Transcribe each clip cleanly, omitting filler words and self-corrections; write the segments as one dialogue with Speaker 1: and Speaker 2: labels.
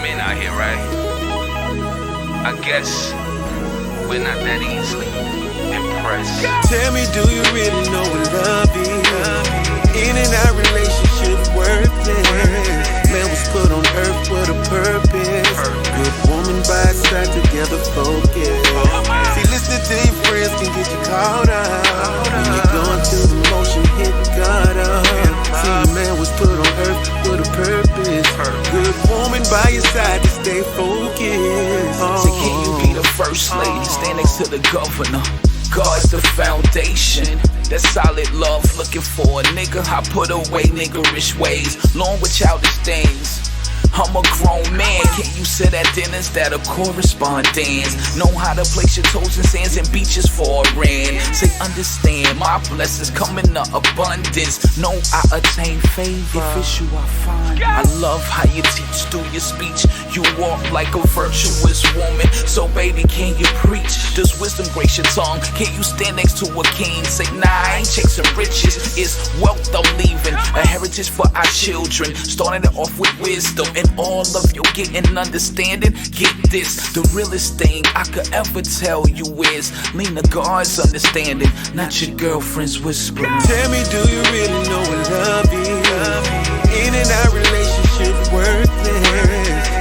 Speaker 1: men out here, right? I guess we're not that easily impressed.
Speaker 2: Tell me, do you really know what love is? In and out relationship worthless. Man was put on earth with a purpose. Good woman by his side, together focused. See, listening to your friends can get you caught up. When you're going through the motion, hit God up. See, man was put on earth with a purpose. Good woman by your side to stay focused.
Speaker 3: So can you be the first lady, stand next to the governor? God's the foundation. That solid love, looking for a nigga. I put away niggerish ways, long with childish things. I'm a grown man. Can you sit at dinners that are correspondence? Know how to place your toes in sands and beaches for a rent. Say understand, my blessings come in abundance. Know I attain favor. If it's you I find. I love how you teach through your speech. You walk like a virtuous woman. So baby, can you preach? Does wisdom grace your tongue? Can you stand next to a king? Say nah, I ain't chasing riches. It's wealth I'm leaving, a heritage for our children. Starting it off with wisdom and all of your getting understanding. Get this, the realest thing I could ever tell you is lean to God's understanding, not your girlfriend's whispering.
Speaker 2: Tell me, do you really know what love is? In and out relationship worthless.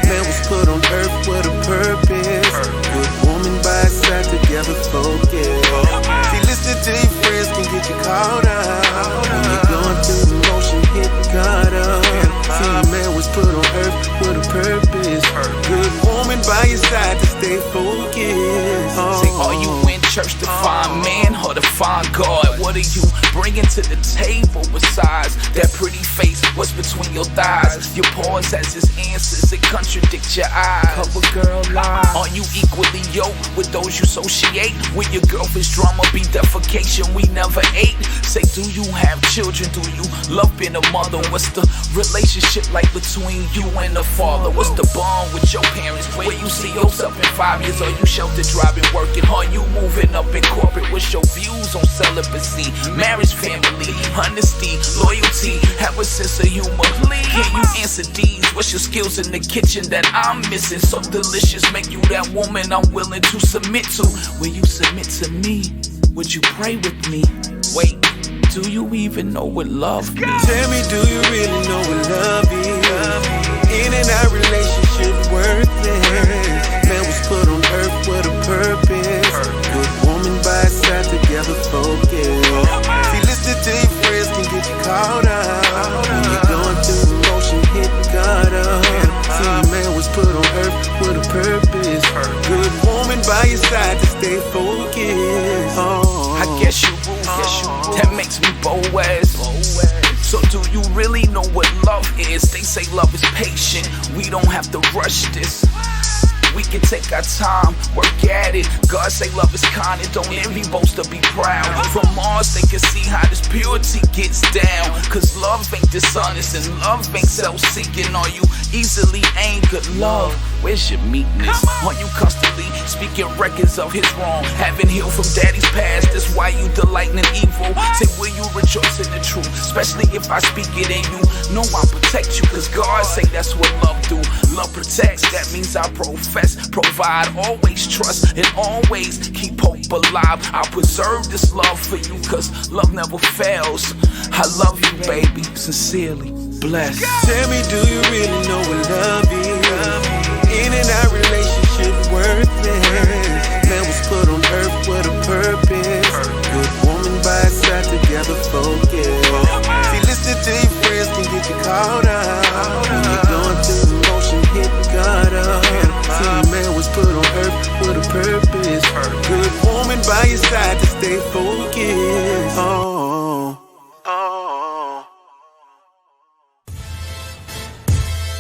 Speaker 2: Man was put on earth with a purpose. Good woman by his side, together focused. See, listening to your friends can get you caught up. When you're going through the motion, hit God up. See, man was put on earth with a purpose. Good woman by your side to stay focused.
Speaker 3: Say, are you in church to find man or to find God? What are you bringing to the table besides that pretty face? What's between your thighs? Your pause has its answers, it contradicts your eyes. Cover girl lies. Are you equally yoked with those you associate? With your girlfriend's drama be defecation we never ate? Say, do you have children? Do you love being a mother? What's the relationship like between you and the father? What's the bond with your parents? Where you see yourself in 5 years? Are you sheltered, driving, working? Are you moving up in corporate? What's your views on celibacy? Marriage, family, honesty, loyalty, have a sense of humor. Can you answer these? What's your skills in the kitchen that I'm missing? So delicious, make you that woman I'm willing to submit to. Will you submit to me? Would you pray with me? Wait, do you even know what love means?
Speaker 2: Tell me, do you really know what love is? In and out relationship worthless. Man was put on earth with a purpose. Good woman by his side, together focused. See, listening to your friends can get you caught up. When you're going through the motion, hit God up. See, man was put on earth with a purpose. Good woman by your side to stay focused.
Speaker 3: I guess you rule, that makes me Boaz. So do you really know what love is? They say love is patient, we don't have to rush this. We can take our time, work at it. God say love is kind and don't envy, boast or be proud. From Mars they can see how this purity gets down. Cause love ain't dishonest and love ain't self-seeking. Are you easily angered? Love, where's your meekness? Are you constantly speaking records of his wrong? Haven't healed from daddy's past, that's why you delighting in evil. Say, will you rejoice in the truth? Especially if I speak it and you know I protect you. Cause God say that's what love do. Love protects, that means I profess, provide, always trust, and always keep hope alive. I preserve this love for you, cause love never fails. I love you, baby, sincerely, blessed.
Speaker 2: Tell me, do you really know what love is? In and out relationship worthless. Man was put on earth with a purpose. Good woman by his side, together focused. See, listening to your friends can get you caught up. When you're going through the motion, hit God up. See, man was put on earth with a purpose. Good woman by your side to stay focused.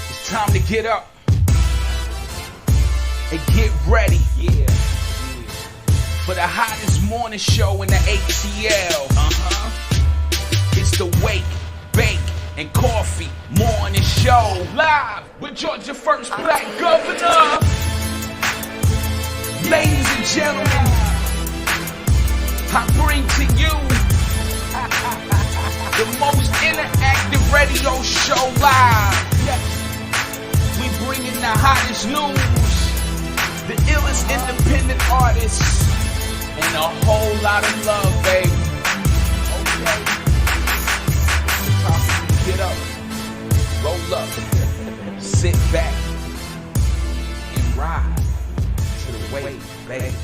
Speaker 3: It's time to get up and get ready. Yeah. For the hottest morning show in the ATL. It's the Wake, Bake, and Coffee Morning Show. Live with Georgia First Black Governor. Ladies and gentlemen, I bring to you the most interactive radio show live. We bringing the hottest news, the illest independent artists, and a whole lot of love, baby. Okay. Get up, roll up, sit back, and ride to the WakeBake.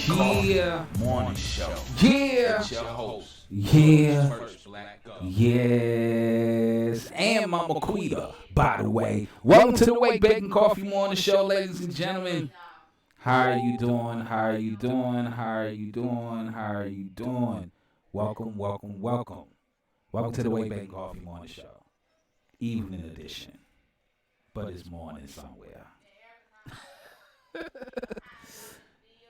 Speaker 3: Yeah, morning show. Yeah, your host. Yeah, yes, and Mama Quita. By the way, welcome to the WakeBake and Coffee Morning Show, ladies and gentlemen. How are you doing? How are you doing? How are you doing? How are you doing? Welcome, welcome, welcome. Welcome to the WakeBake and Coffee Morning Show, evening edition, but it's morning somewhere.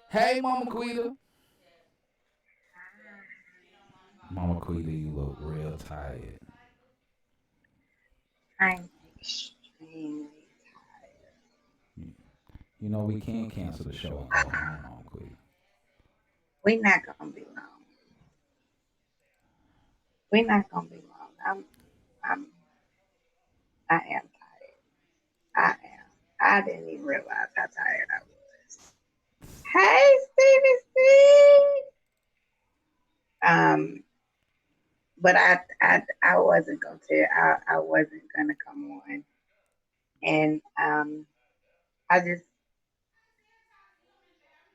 Speaker 3: Hey, Mama Quita. Mama Quita, you look real tired.
Speaker 4: I'm extremely
Speaker 3: You know, we can't cancel the show and go home, Mama Quita.
Speaker 4: We're not gonna be long. We're not gonna be long. I'm I am tired. I am. I didn't even realize how tired I was. Hey Stevie Steve. But I wasn't gonna tell I wasn't gonna come on. And I just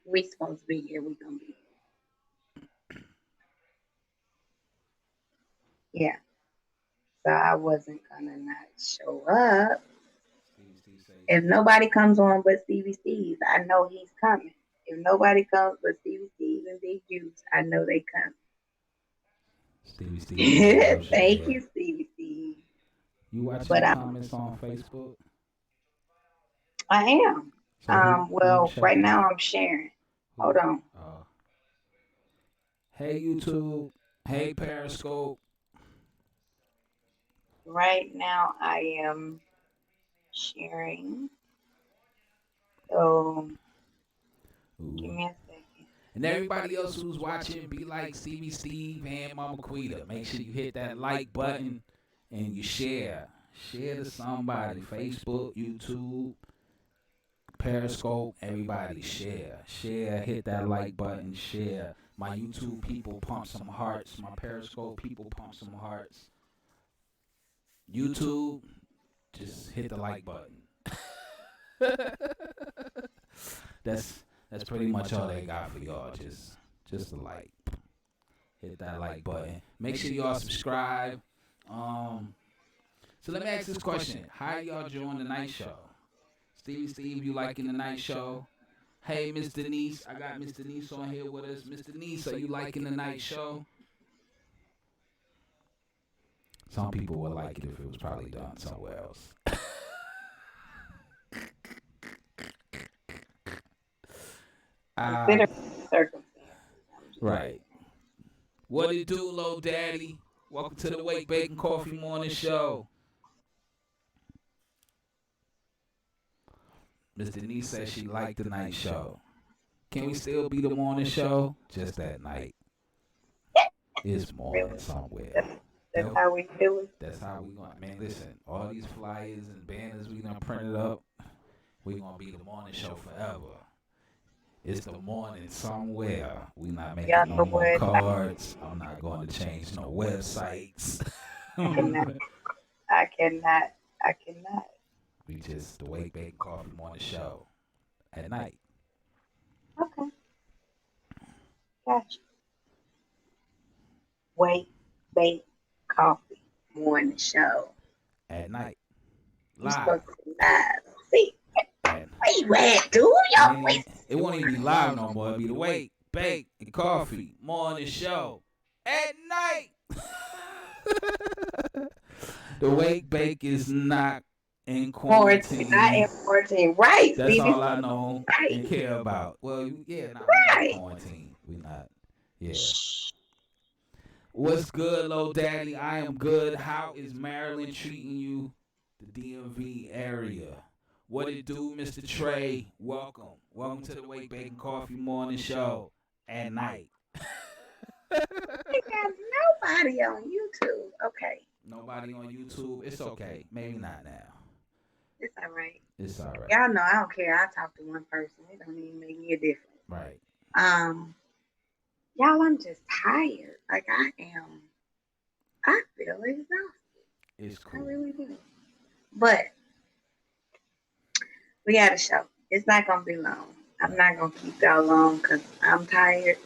Speaker 4: we supposed to be here, we gonna be here. Yeah. So I wasn't gonna not show up. If nobody comes on but Stevie Steve, I know he's coming. If nobody comes but Stevie Steve and Big Juice, I know they come.
Speaker 3: Stevie Steve.
Speaker 4: Thank you, Stevie Steve.
Speaker 3: You watching the comments on Facebook?
Speaker 4: I am.
Speaker 3: So
Speaker 4: well, right now I'm sharing. Hold on.
Speaker 3: Hey YouTube. Hey Periscope.
Speaker 4: Right now I am sharing. So give me a second.
Speaker 3: And everybody else who's watching, be like Stevie Steve and Mama Quita. Make sure you hit that like button and you share. Share to somebody. Facebook, YouTube, Periscope, everybody share. Share, hit that like button, share. My YouTube people pump some hearts. My Periscope people pump some hearts. YouTube, just hit the like button. That's pretty much all they got for y'all. Just a like. Hit that like button. Make sure y'all subscribe. So let me ask this question. How y'all enjoying the night show? Steve, you liking the night show? Hey, Miss Denise. I got Miss Denise on here with us. Miss Denise, are you liking the night show? Some people would like it if it was probably done somewhere else. Right. What it do, Low Daddy? Welcome to the WakeBake and Coffee Morning Show. Miss Denise says she liked the night show. Can we still be the morning show? Just that night. It's morning somewhere.
Speaker 4: That's how we do it.
Speaker 3: That's how we going. Man, listen, all these flyers and banners we done printed up, we gonna be the morning show forever. It's the morning somewhere. We not making no more cards. I'm not going to change no websites.
Speaker 4: I cannot.
Speaker 3: We just the WakeBake Coffee Morning Show at night.
Speaker 4: Okay. Gotcha. WakeBake Coffee Morning Show
Speaker 3: at night.
Speaker 4: Live. See. Where you at, dude? Y'all
Speaker 3: it won't even be live no more. It'll be the WakeBake and Coffee Morning Show at night. The WakeBake is not in quarantine.
Speaker 4: Not in quarantine, right?
Speaker 3: That's all I know and care about. Well, yeah, not in quarantine. We not. Yeah. What's good, Low Daddy? I am good. How is Maryland treating you? The DMV area. What it do, Mr. Trey? Welcome. Welcome to the WakeBake and Coffee Morning Show at night.
Speaker 4: We got nobody on YouTube. Okay.
Speaker 3: Nobody on YouTube. It's okay. Maybe not now.
Speaker 4: It's all right.
Speaker 3: It's all right.
Speaker 4: Y'all know I don't care. I talk to one person. It don't even make me a difference.
Speaker 3: Right.
Speaker 4: Um, y'all, I'm just tired. Like I am. I feel exhausted.
Speaker 3: It's
Speaker 4: I
Speaker 3: cool.
Speaker 4: really do. But we had a show. It's not gonna be long. I'm not gonna keep y'all long because I'm tired.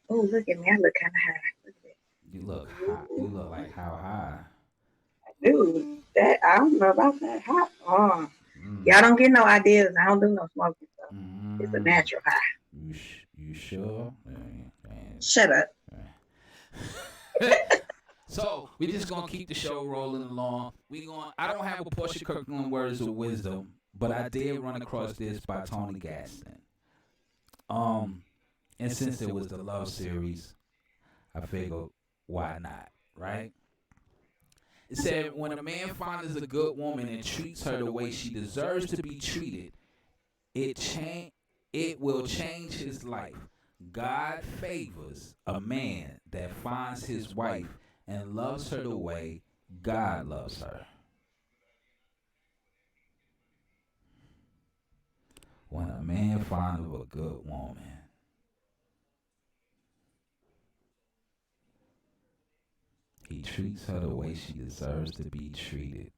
Speaker 4: Oh, look at me. I look kind of high. Look at
Speaker 3: You look hot. You look like how high?
Speaker 4: that. Dude, that I don't know about that hot. Oh,
Speaker 3: Mm.
Speaker 4: y'all don't get no ideas. I don't do no smoking stuff. It's a
Speaker 3: Mm.
Speaker 4: natural high.
Speaker 3: You sure?
Speaker 4: Shut up.
Speaker 3: So we just gonna keep the show rolling along. I don't have a Portia Kirkland words of wisdom, but I did run across this by Tony Gaston. And since it was the Love Series, I figured why not, right? It said when a man finds a good woman and treats her the way she deserves to be treated, it will change his life. God favors a man that finds his wife and loves her the way God loves her. When a man finds a good woman, he treats her the way she deserves to be treated.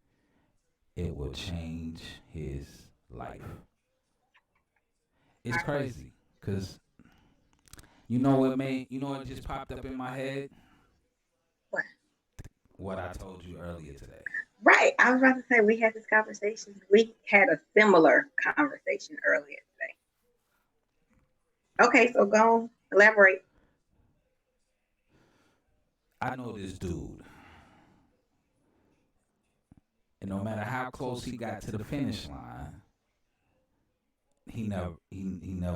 Speaker 3: It will change his life. It's crazy, cause you know what just popped up in my head?
Speaker 4: What?
Speaker 3: What I told you earlier today.
Speaker 4: Right. I was about to say we had this conversation. We had a similar conversation earlier today. Okay, so go elaborate.
Speaker 3: I know this dude, and no matter how close he got to the finish line, he never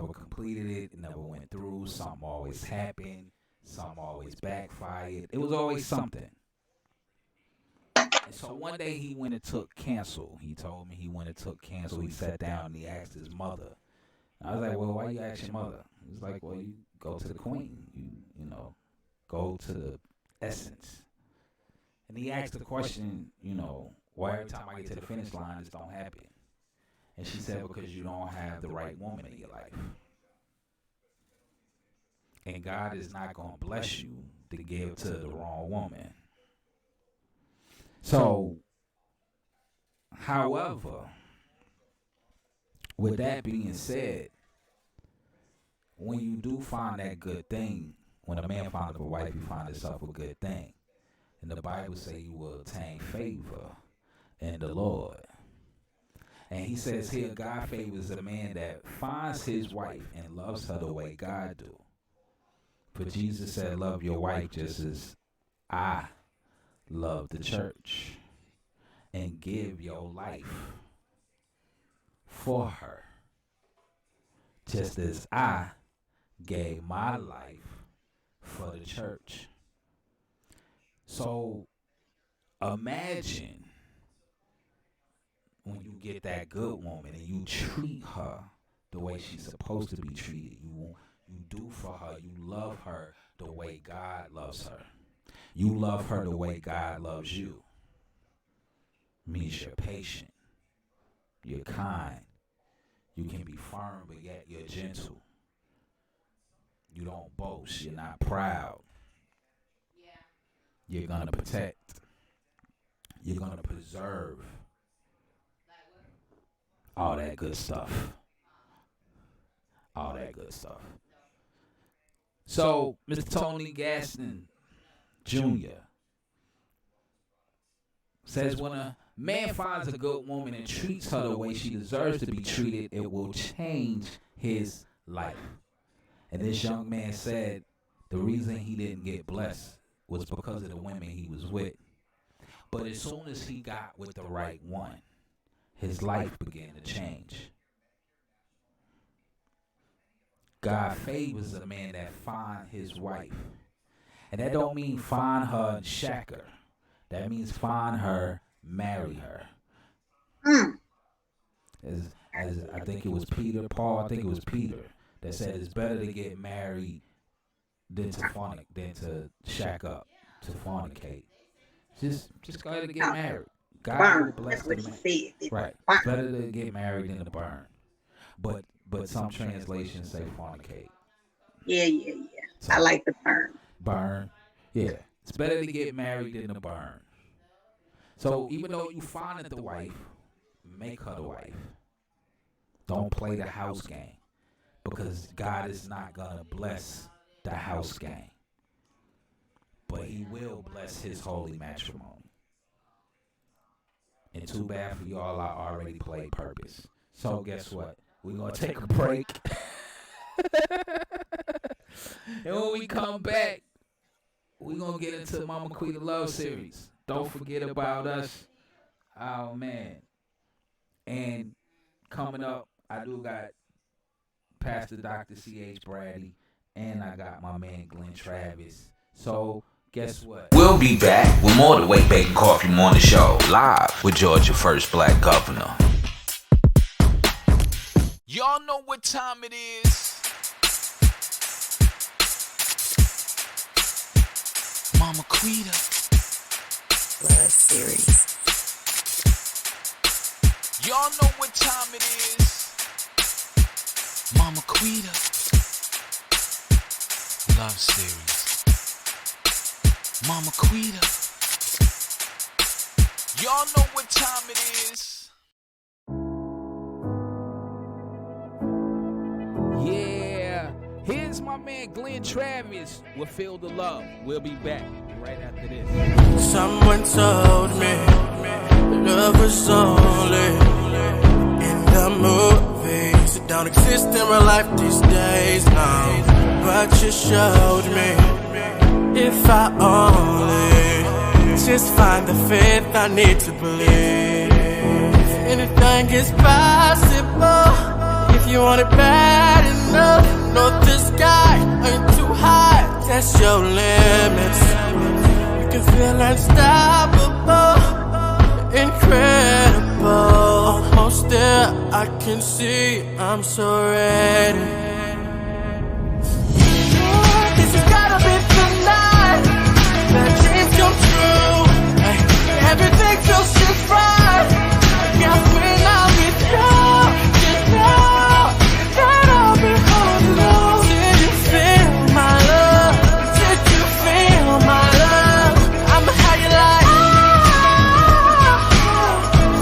Speaker 3: completed it. It never went through. Something always happened. Something always backfired. It was always something. And so one day he went and took cancel. He told me he went and took cancel. He sat down and he asked his mother. And I was like, well, why you ask your mother? He was like, well, you go to the queen. You go to the essence. And he asked the question, why every time I get to the finish line, this don't happen? And she said, because you don't have the right woman in your life. And God is not going to bless you to give to the wrong woman. So, however, with that being said, when you do find that good thing, when a man finds a wife, he finds himself a good thing. And the Bible says you will obtain favor in the Lord. And he says here, God favors a man that finds his wife and loves her the way God do. For Jesus said, love your wife just as I love the church and give your life for her. Just as I gave my life for the church. So imagine when you get that good woman and you treat her the way she's supposed to be treated. You do for her. You love her the way God loves her. You love her the way God loves you. Means you're patient. You're kind. You can be firm, but yet you're gentle. You don't boast. You're not proud. You're going to protect. You're going to preserve. All that good stuff. All that good stuff. So, Mr. Tony Gaston Jr. says when a man finds a good woman and treats her the way she deserves to be treated, it will change his life. And this young man said the reason he didn't get blessed was because of the women he was with. But as soon as he got with the right one, his life began to change. God favors a man that find his wife. And that don't mean find her and shack her. That means find her, marry her. As I think it was Peter, Paul, I think it was Peter that said it's better to get married than to shack up, to fornicate. Just go ahead and get married. God will
Speaker 4: Burn.
Speaker 3: bless
Speaker 4: That's what
Speaker 3: the
Speaker 4: he
Speaker 3: man.
Speaker 4: said. It's
Speaker 3: Right.
Speaker 4: burn.
Speaker 3: It's better to get married than to burn. But some translations say fornicate.
Speaker 4: Yeah.
Speaker 3: So
Speaker 4: I like the burn.
Speaker 3: burn. Yeah. It's better to get married than to burn. So even though you find the wife, make her the wife. Don't play the house game. Because God is not going to bless the house game. But he will bless his holy matrimony. And too bad for y'all, I already played purpose. So guess what? We're going to take a break. And when we come back, we're going to get into Mama Quita Love Series. Don't forget about us. Oh, man. And coming up, I do got Pastor Dr. C.H. Brady, and I got my man Glenn Travis. So, guess what?
Speaker 1: We'll be back with more of the WakeBake and Coffee Morning Show, live with Georgia's first black governor.
Speaker 3: Y'all know what time it is. Mama Quita
Speaker 5: Love Series.
Speaker 3: Y'all know what time it is. Mama Quita Love Series. Mama Quita. Y'all know what time it is. Yeah. Here's my man Glenn Travis with Feel the Love. We'll be back right after this.
Speaker 2: Someone told me love was only in the movies. It don't exist in real life these days, no. But you showed me if I only just find the faith I need to believe. Anything is possible if you want it bad enough. Know the sky ain't too high, test your limits. You can feel unstoppable, incredible. Almost there, I can see I'm so ready. This has gotta be the night that dreams come true. Hey, everything feels just right. I guess when I'm with you, just know that I'll be holding on. Did you feel my love? Did you feel my love? I'ma how you like.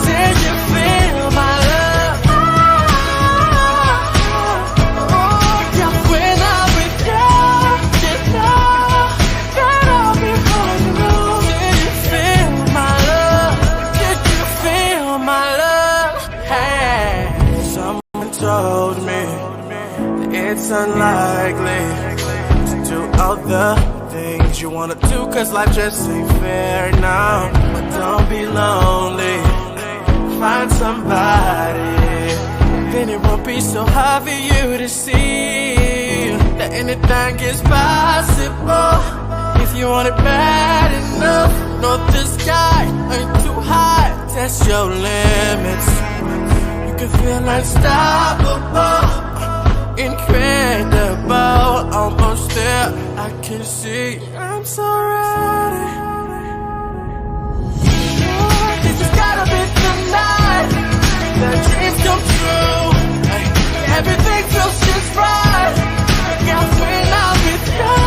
Speaker 2: Did you feel my love? Oh, yeah, when I'm with you, just know that I'll be holding on. Did you feel my love? Did you feel my love? Hey, someone told me that it's unlikely to do all the things you wanna do, cause life just ain't fair now. But don't be lonely, find somebody, then it won't be so hard for you to see that anything is possible if you want it bad enough. Know the sky ain't too high, test your limits. You can feel unstoppable, incredible. Almost there, I can see I'm so ready. This has gotta be the night that dreams come true. Hey, everything feels just right. Guess when I'm with you,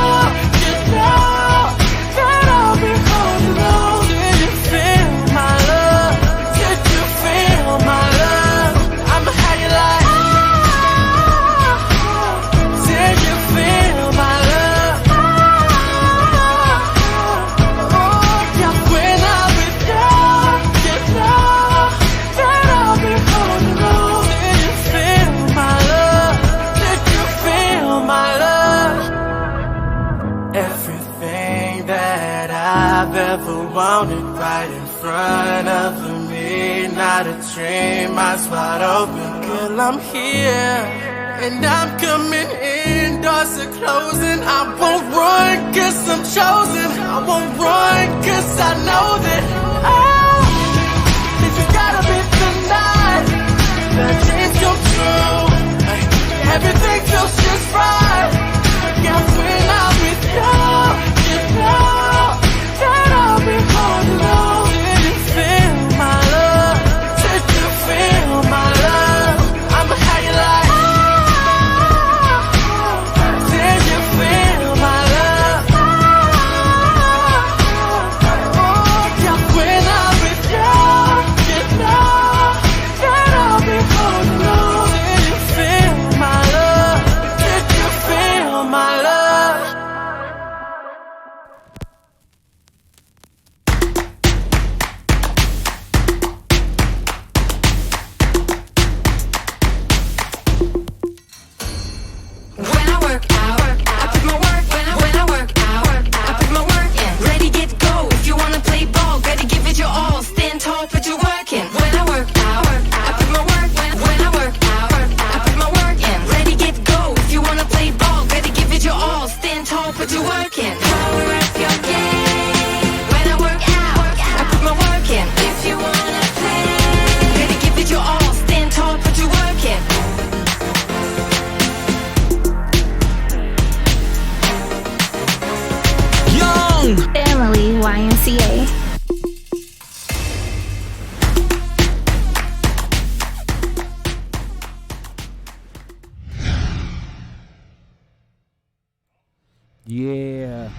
Speaker 2: just know that I'll be holding on. Did you feel my love? Did you feel my love? I'ma how you like. Did you feel my love? Oh, yeah, when I'm with you, just know that I'll be holding on. Did you feel my love? Did you feel my love? Everything that I've ever wanted right in front of me. Not a dream, eyes wide open. Girl, I'm here and I'm coming in. Doors are closing. I won't run cause I'm chosen. I won't run cause I know that this has gotta be the night that dreams come true. Hey, everything feels just right. Guess when I'm with you, just know that I'll be holding on. Did you feel my
Speaker 6: Yeah.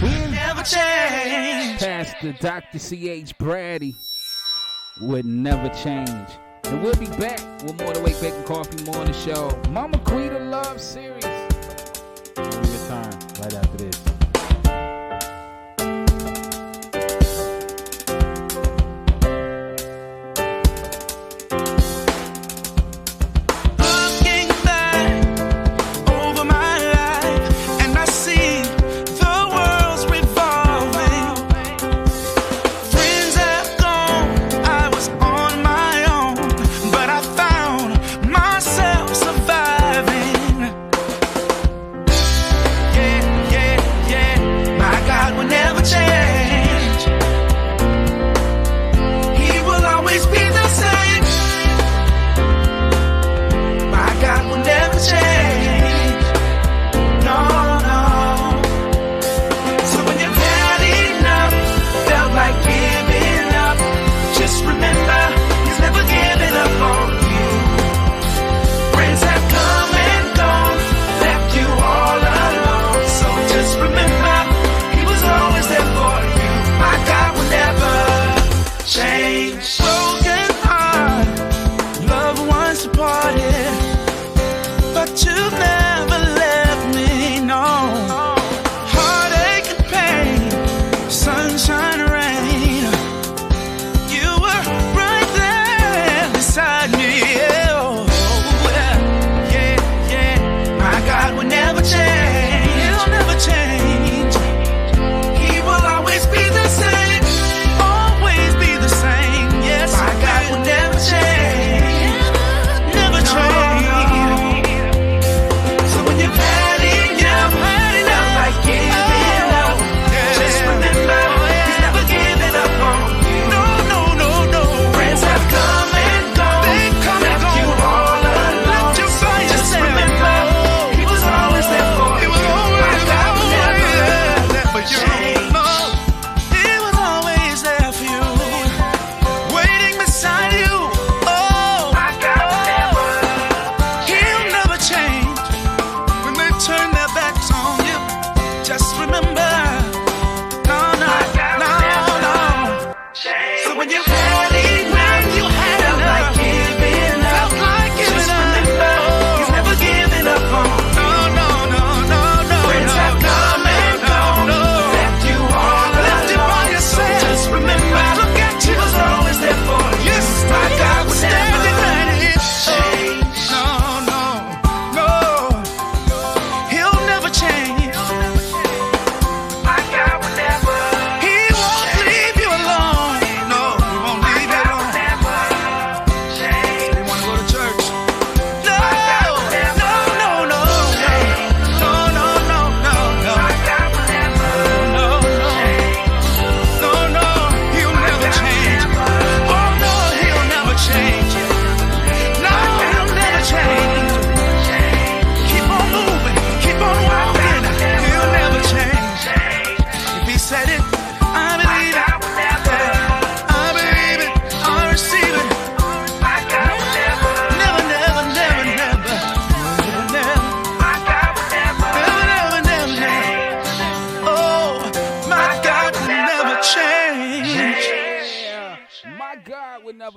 Speaker 3: Never change.
Speaker 6: Pastor Dr. C.H. Brady would never change. And we'll be back with more of the WakeBake and Coffee Morning Show. Mama Quita Love Series. We'll return right after this.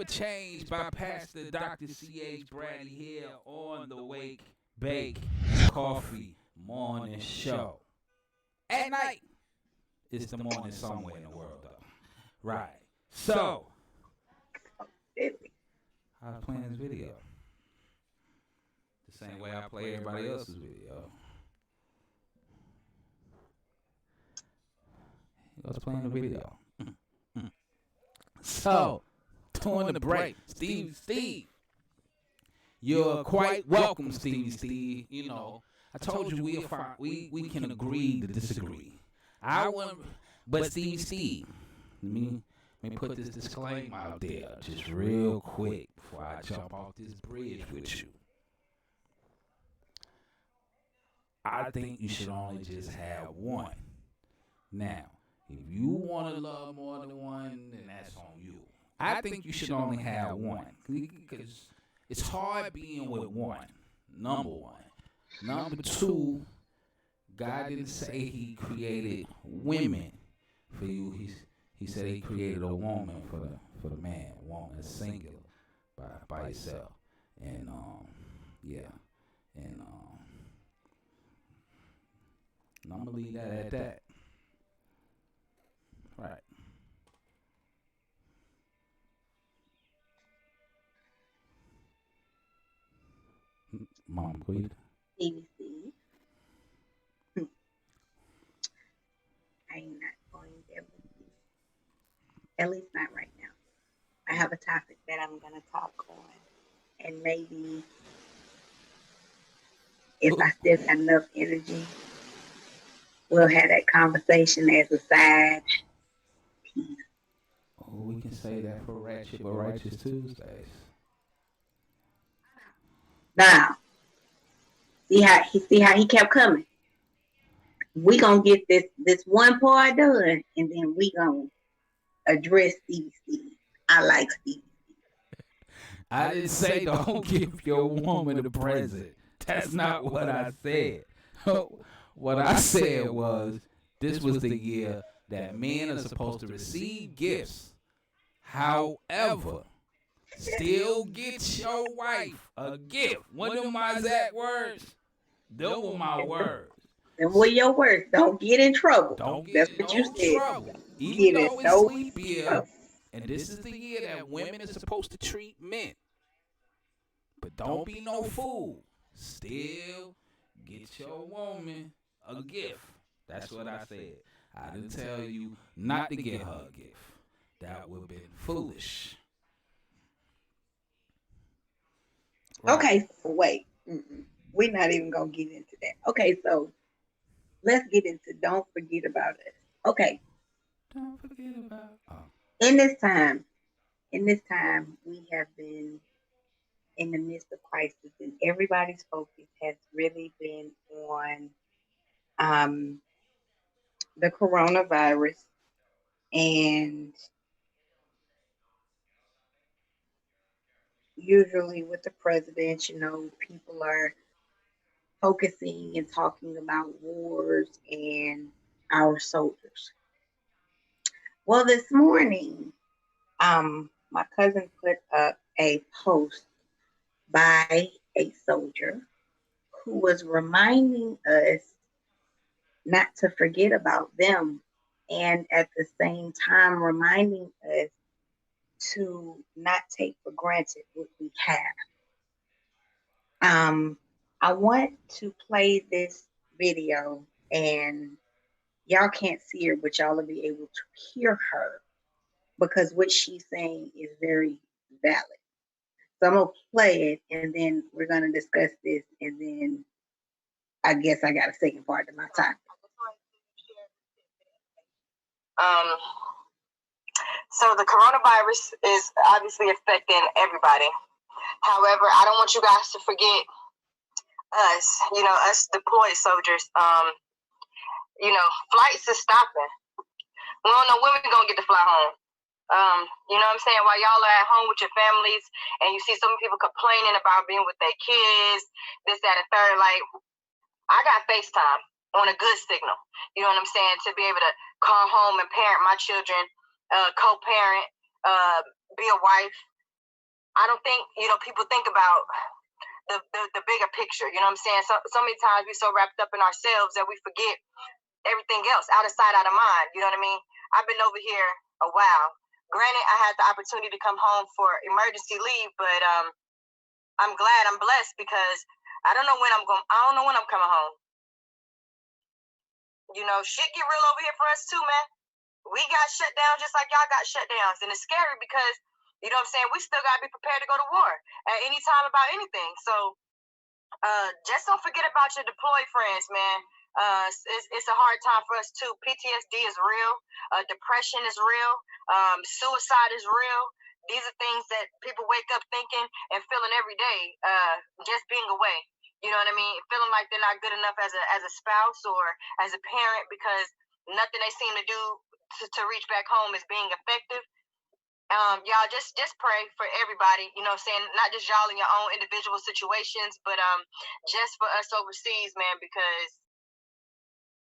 Speaker 6: Changed by Pastor Dr. C.H. Bradley here on the WakeBake Coffee Morning Show. At night, it's the morning somewhere in the world, though. Right. So, I was playing this video the same way I play everybody else's video. I was playing the video. So, during the break, Steve, you're quite welcome, Steve. You know, I told you we can agree to disagree. But Steve, let me put this disclaimer out there just real quick before I jump off this bridge with you. I think you should only just have one. Now, if you want to love more than one, then that's on you. I think you should only have one because it's hard being with one, number one. Number two, God didn't say He created women for you. He said He created a woman for the man, woman, singular, by itself. And yeah, and I'm gonna leave that at that. Right. Mom, Quita.
Speaker 4: CBC. I'm not going there with you. At least not right now. I have a topic that I'm gonna talk on, and maybe if I still got enough energy, we'll have that conversation as a side piece.
Speaker 6: Oh, we can say that for Ratchet, but Righteous Tuesdays.
Speaker 4: Now, see how he kept coming. We gonna get this one part done, and then we gonna address Stevie Steve. I like Stevie.
Speaker 6: I didn't say don't give your woman a present. That's not what I said. What I said was this was the year that men are supposed to receive gifts. However, still get your wife a gift. One of my exact words. Those were my words.
Speaker 4: And what your words? Don't get in trouble.
Speaker 6: Don't get
Speaker 4: That's
Speaker 6: in
Speaker 4: what you
Speaker 6: no
Speaker 4: said.
Speaker 6: trouble. Even
Speaker 4: Get in
Speaker 6: though it's
Speaker 4: no
Speaker 6: sleep year,
Speaker 4: trouble.
Speaker 6: and this is the year that women are supposed to treat men. But don't be no fool. Still get your woman a gift. That's what I said. I didn't tell you not to get her a gift. That would have been foolish. Right.
Speaker 4: Okay, wait. We're not even gonna get into that. Okay, so let's get into don't forget about us. Okay.
Speaker 6: Don't forget about. Oh.
Speaker 4: In this time, we have been in the midst of crisis, and everybody's focus has really been on the coronavirus and usually with the president, people are focusing and talking about wars and our soldiers. Well, this morning, my cousin put up a post by a soldier who was reminding us not to forget about them and at the same time reminding us to not take for granted what we have. I want to play this video and y'all can't see her, but y'all will be able to hear her because what she's saying is very valid. So I'm gonna play it and then we're gonna discuss this and then I guess I got a second part to my time.
Speaker 7: So the coronavirus is obviously affecting everybody. However, I don't want you guys to forget us, us deployed soldiers. Flights is stopping. We don't know when we're going to get to fly home. You know what I'm saying? While y'all are at home with your families and you see some people complaining about being with their kids, this, that, and third, like, I got FaceTime on a good signal. You know what I'm saying? To be able to call home and parent my children, co-parent, be a wife. I don't think, people think about the bigger picture. You know what I'm saying? So many times we're so wrapped up in ourselves that we forget everything else, out of sight, out of mind. You know what I mean? I've been over here a while. Granted, I had the opportunity to come home for emergency leave, but I'm glad, I'm blessed because I don't know when I'm coming home. Shit get real over here for us too, man. We got shut down just like y'all got shut downs, and it's scary because you know what I'm saying. We still gotta be prepared to go to war at any time about anything. So just don't forget about your deployed friends, man. It's a hard time for us too. PTSD is real. Depression is real. Suicide is real. These are things that people wake up thinking and feeling every day. Just being away. You know what I mean? Feeling like they're not good enough as a spouse or as a parent because nothing they seem to do to reach back home is being effective. Y'all just pray for everybody, you know what I'm saying? Not just y'all in your own individual situations, but just for us overseas, man, because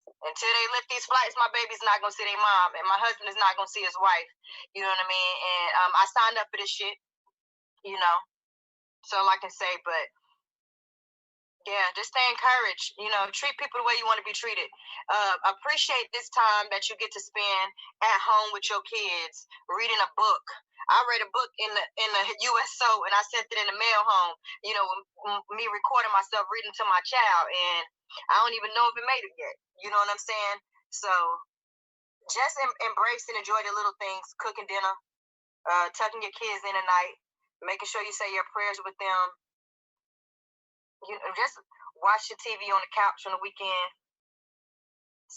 Speaker 7: Until they lift these flights, my baby's not gonna see their mom, and my husband is not gonna see his wife. You know what I mean? And I signed up for this shit. You know, so all I can say, but yeah, just stay encouraged. You know, treat people the way you want to be treated. Appreciate this time that you get to spend at home with your kids, reading a book. I read a book in the USO, and I sent it in the mail home. You know, me recording myself reading to my child, and I don't even know if it made it yet. You know what I'm saying? So just embrace and enjoy the little things. Cooking dinner, tucking your kids in at night, making sure you say your prayers with them. You know, just watch the TV on the couch on the weekend.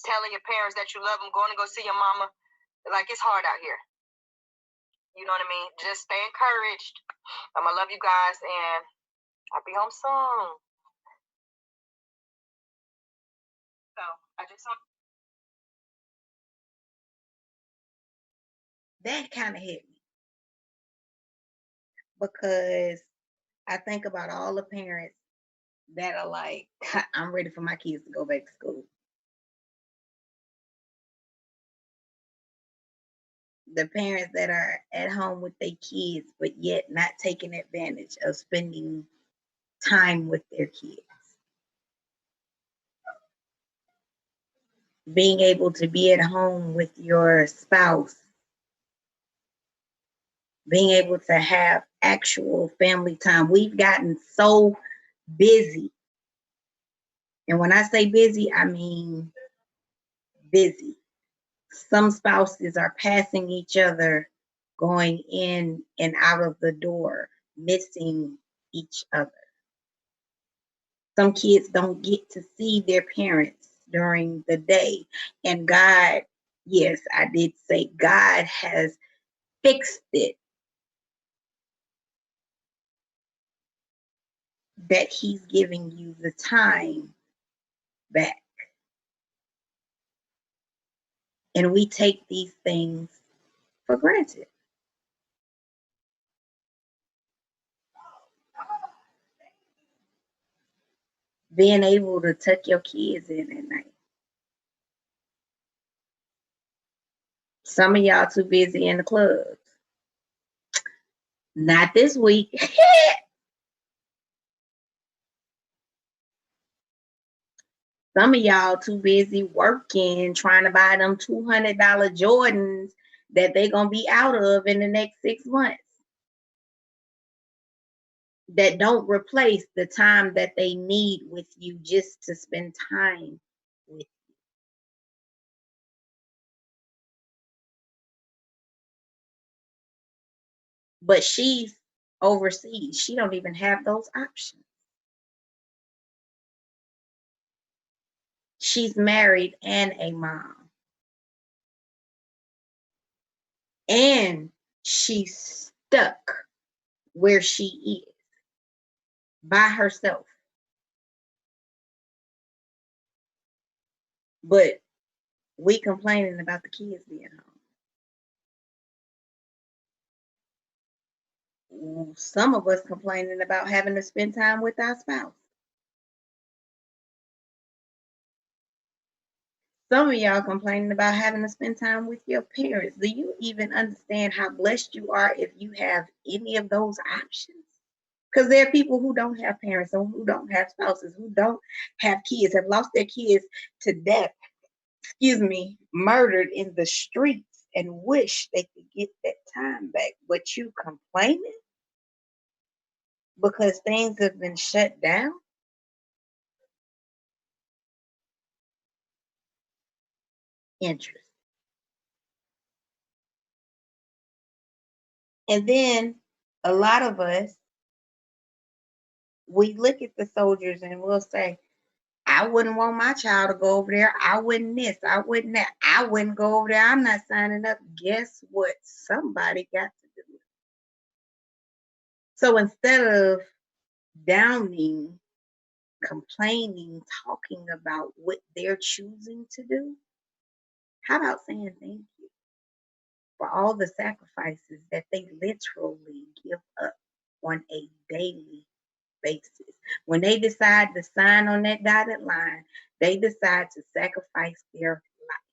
Speaker 7: Telling your parents that you love them, going to go see your mama. Like, it's hard out here. You know what I mean? Just stay encouraged. I'm gonna love you guys, and I'll be home soon. So I just want.
Speaker 4: That kind of hit me because I think about all the parents that are like, I'm ready for my kids to go back to school. The parents that are at home with their kids, but yet not taking advantage of spending time with their kids. Being able to be at home with your spouse. Being able to have actual family time. We've gotten so busy. And when I say busy, I mean busy. Some spouses are passing each other, going in and out of the door, missing each other. Some kids don't get to see their parents during the day. And God, yes, I did say God has fixed it. That He's giving you the time back. And we take these things for granted. Being able to tuck your kids in at night. Some of y'all too busy in the clubs. Not this week. Some of y'all too busy working, trying to buy them $200 Jordans that they're going to be out of in the next 6 months. That don't replace the time that they need with you just to spend time with you. But she's overseas. She don't even have those options. She's married and a mom. And she's stuck where she is by herself. But we complaining about the kids being home. Some of us complaining about having to spend time with our spouse. Some of y'all complaining about having to spend time with your parents. Do you even understand how blessed you are if you have any of those options? Because there are people who don't have parents and who don't have spouses, who don't have kids, have lost their kids to death, murdered in the streets, and wish they could get that time back. But you complaining because things have been shut down? Interesting. And then a lot of us, we look at the soldiers and we'll say, I wouldn't want my child to go over there. I wouldn't this. I wouldn't that. I wouldn't go over there. I'm not signing up. Guess what? Somebody got to do it. So instead of downing, complaining, talking about what they're choosing to do, how about saying thank you for all the sacrifices that they literally give up on a daily basis? faces. When they decide to sign on that dotted line, they decide to sacrifice their life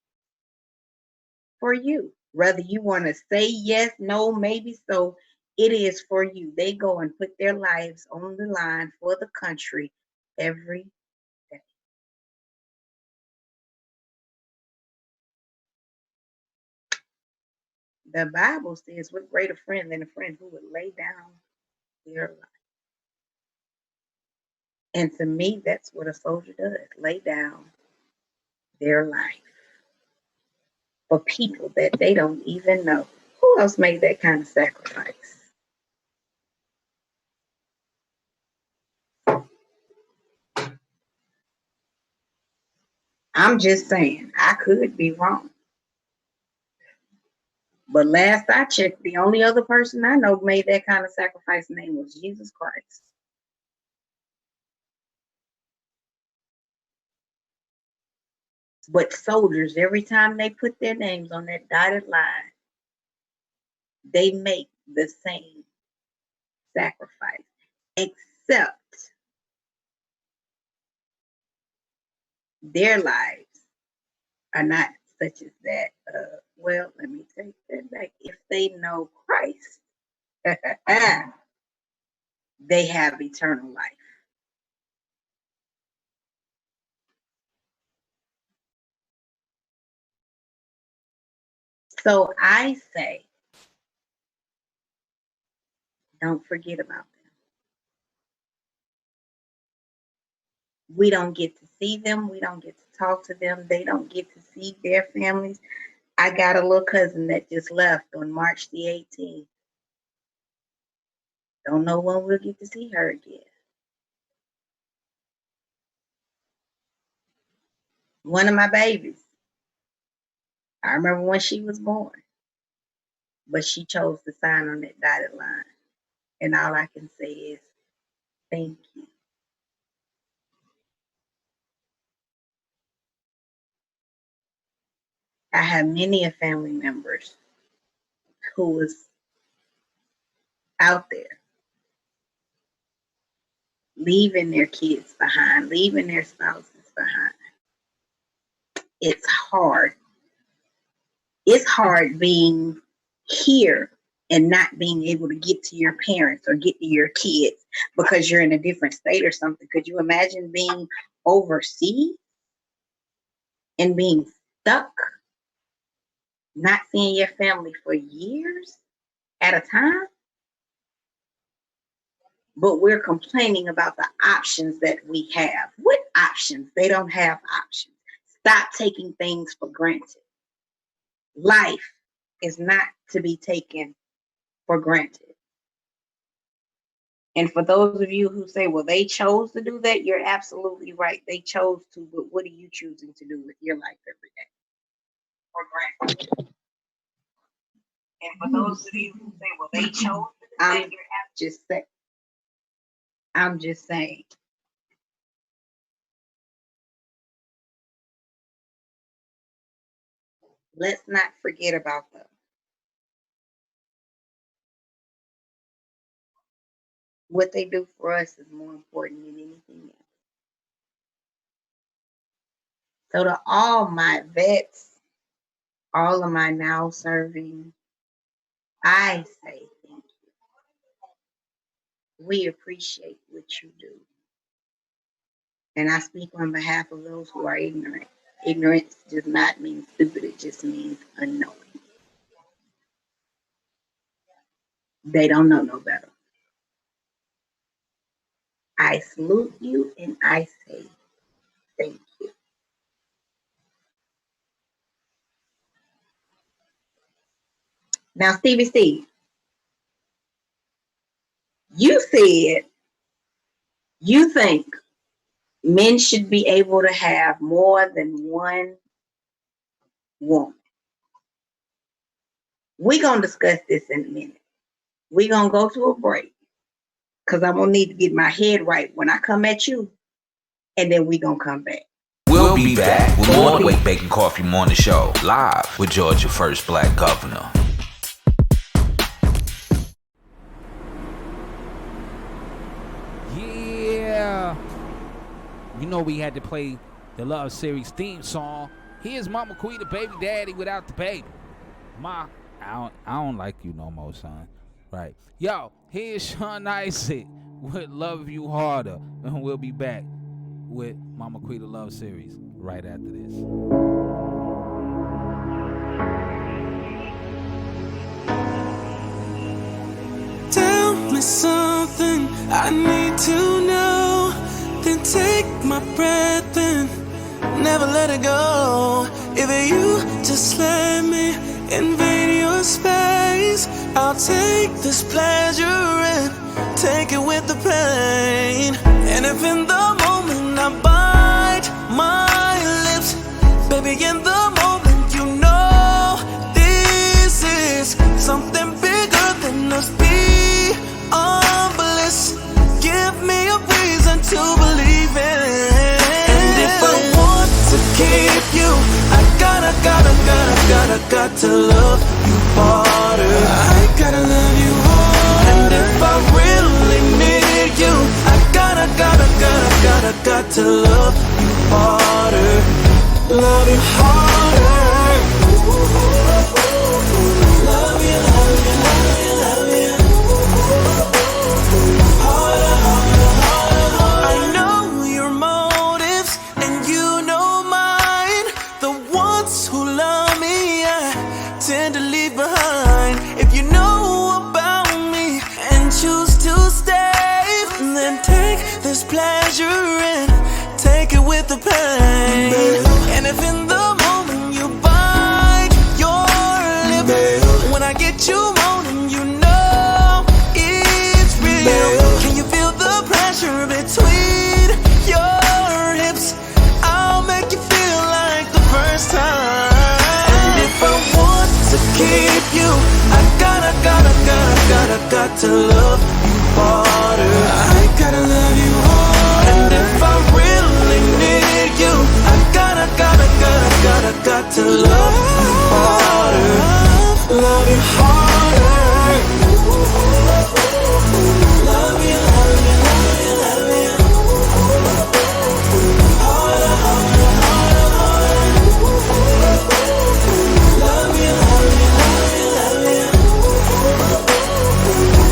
Speaker 4: for you. Whether you want to say yes, no, maybe so, it is for you. They go and put their lives on the line for the country every day. The Bible says, what greater friend than a friend who would lay down their life? And to me, that's what a soldier does, lay down their life for people that they don't even know. Who else made that kind of sacrifice? I'm just saying, I could be wrong. But last I checked, the only other person I know made that kind of sacrifice name was Jesus Christ. But soldiers, every time they put their names on that dotted line, they make the same sacrifice, except their lives are not such as that. Well, let me take that back. If they know Christ, they have eternal life. So I say, don't forget about them. We don't get to see them. We don't get to talk to them. They don't get to see their families. I got a little cousin that just left on March the 18th. Don't know when we'll get to see her again. One of my babies. I remember when she was born, but she chose to sign on that dotted line. And all I can say is, thank you. I have many of family members who was out there leaving their kids behind, leaving their spouses behind. It's hard. It's hard being here and not being able to get to your parents or get to your kids because you're in a different state or something. Could you imagine being overseas and being stuck, not seeing your family for years at a time? But we're complaining about the options that we have. What options? They don't have options. Stop taking things for granted. Life is not to be taken for granted. And for those of you who say, well, they chose to do that, you're absolutely right. They chose to, but what are you choosing to do with your life every day? For granted. And for those of you who say, well, they chose to do that, I'm just saying. Let's not forget about them. What they do for us is more important than anything else. So to all my vets, all of my now serving, I say thank you. We appreciate what you do. And I speak on behalf of those who are ignorant. Ignorance does not mean stupid, it just means unknowing. They don't know no better. I salute you and I say thank you. Now, Stevie Steve, you said you think men should be able to have more than one woman. We're going to discuss this in a minute. We're going to go to a break because I'm going to need to get my head right when I come at you, and then we're going to come back.
Speaker 3: We'll be back with more WakeBake and Coffee Morning Show, live with Georgia's first black governor.
Speaker 6: Yeah. You know we had to play the Love Series theme song. Here's Mama Quita, baby daddy without the baby. I don't like you no more, son. Right. Yo, here's Sean Isaac with Love You Harder. And we'll be back with Mama Quita Love Series right after this.
Speaker 2: Tell me something I need to know. Then take my breath and never let it go. If you just let me invade your space, I'll take this pleasure and take it with the pain. And if in the moment I bite my lips, baby, in the moment you know this is something bigger than us. Be on bliss. Give me a reason to believe in. And if I want to keep you, I got to love you harder. I gotta love you harder. And if I really need you, I got to love you harder. Love you harder. Love you, love you, love you, love you. Harder, harder, harder, harder. I know your motives and you know mine. The ones who love me, I tend to leave behind. If you know about me and choose to stay, then take this pleasure and take it with the pain. And if in the moment you bite your lip, when I get you moaning, you know it's real. Can you feel the pressure between your hips? I'll make you feel like the first time. And if I want to keep you, I got to love you harder. I gotta love you harder. And if I really need you, I got to love you harder. Love you harder. Love you, love you, love you, love you. Harder, harder, harder, harder. Love you, love you, love you, love you.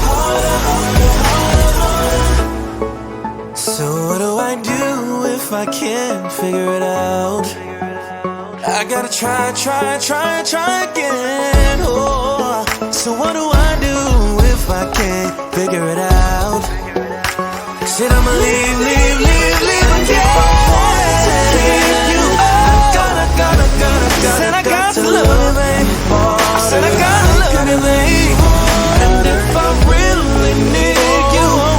Speaker 2: Harder, harder, harder, harder. So what do I do if I can't figure it out? I gotta try again. Oh, so what do I do if I can't figure it out? Said I'ma leave again. Said I got to love you, babe. Said I gotta love you, babe. And if I really need you, I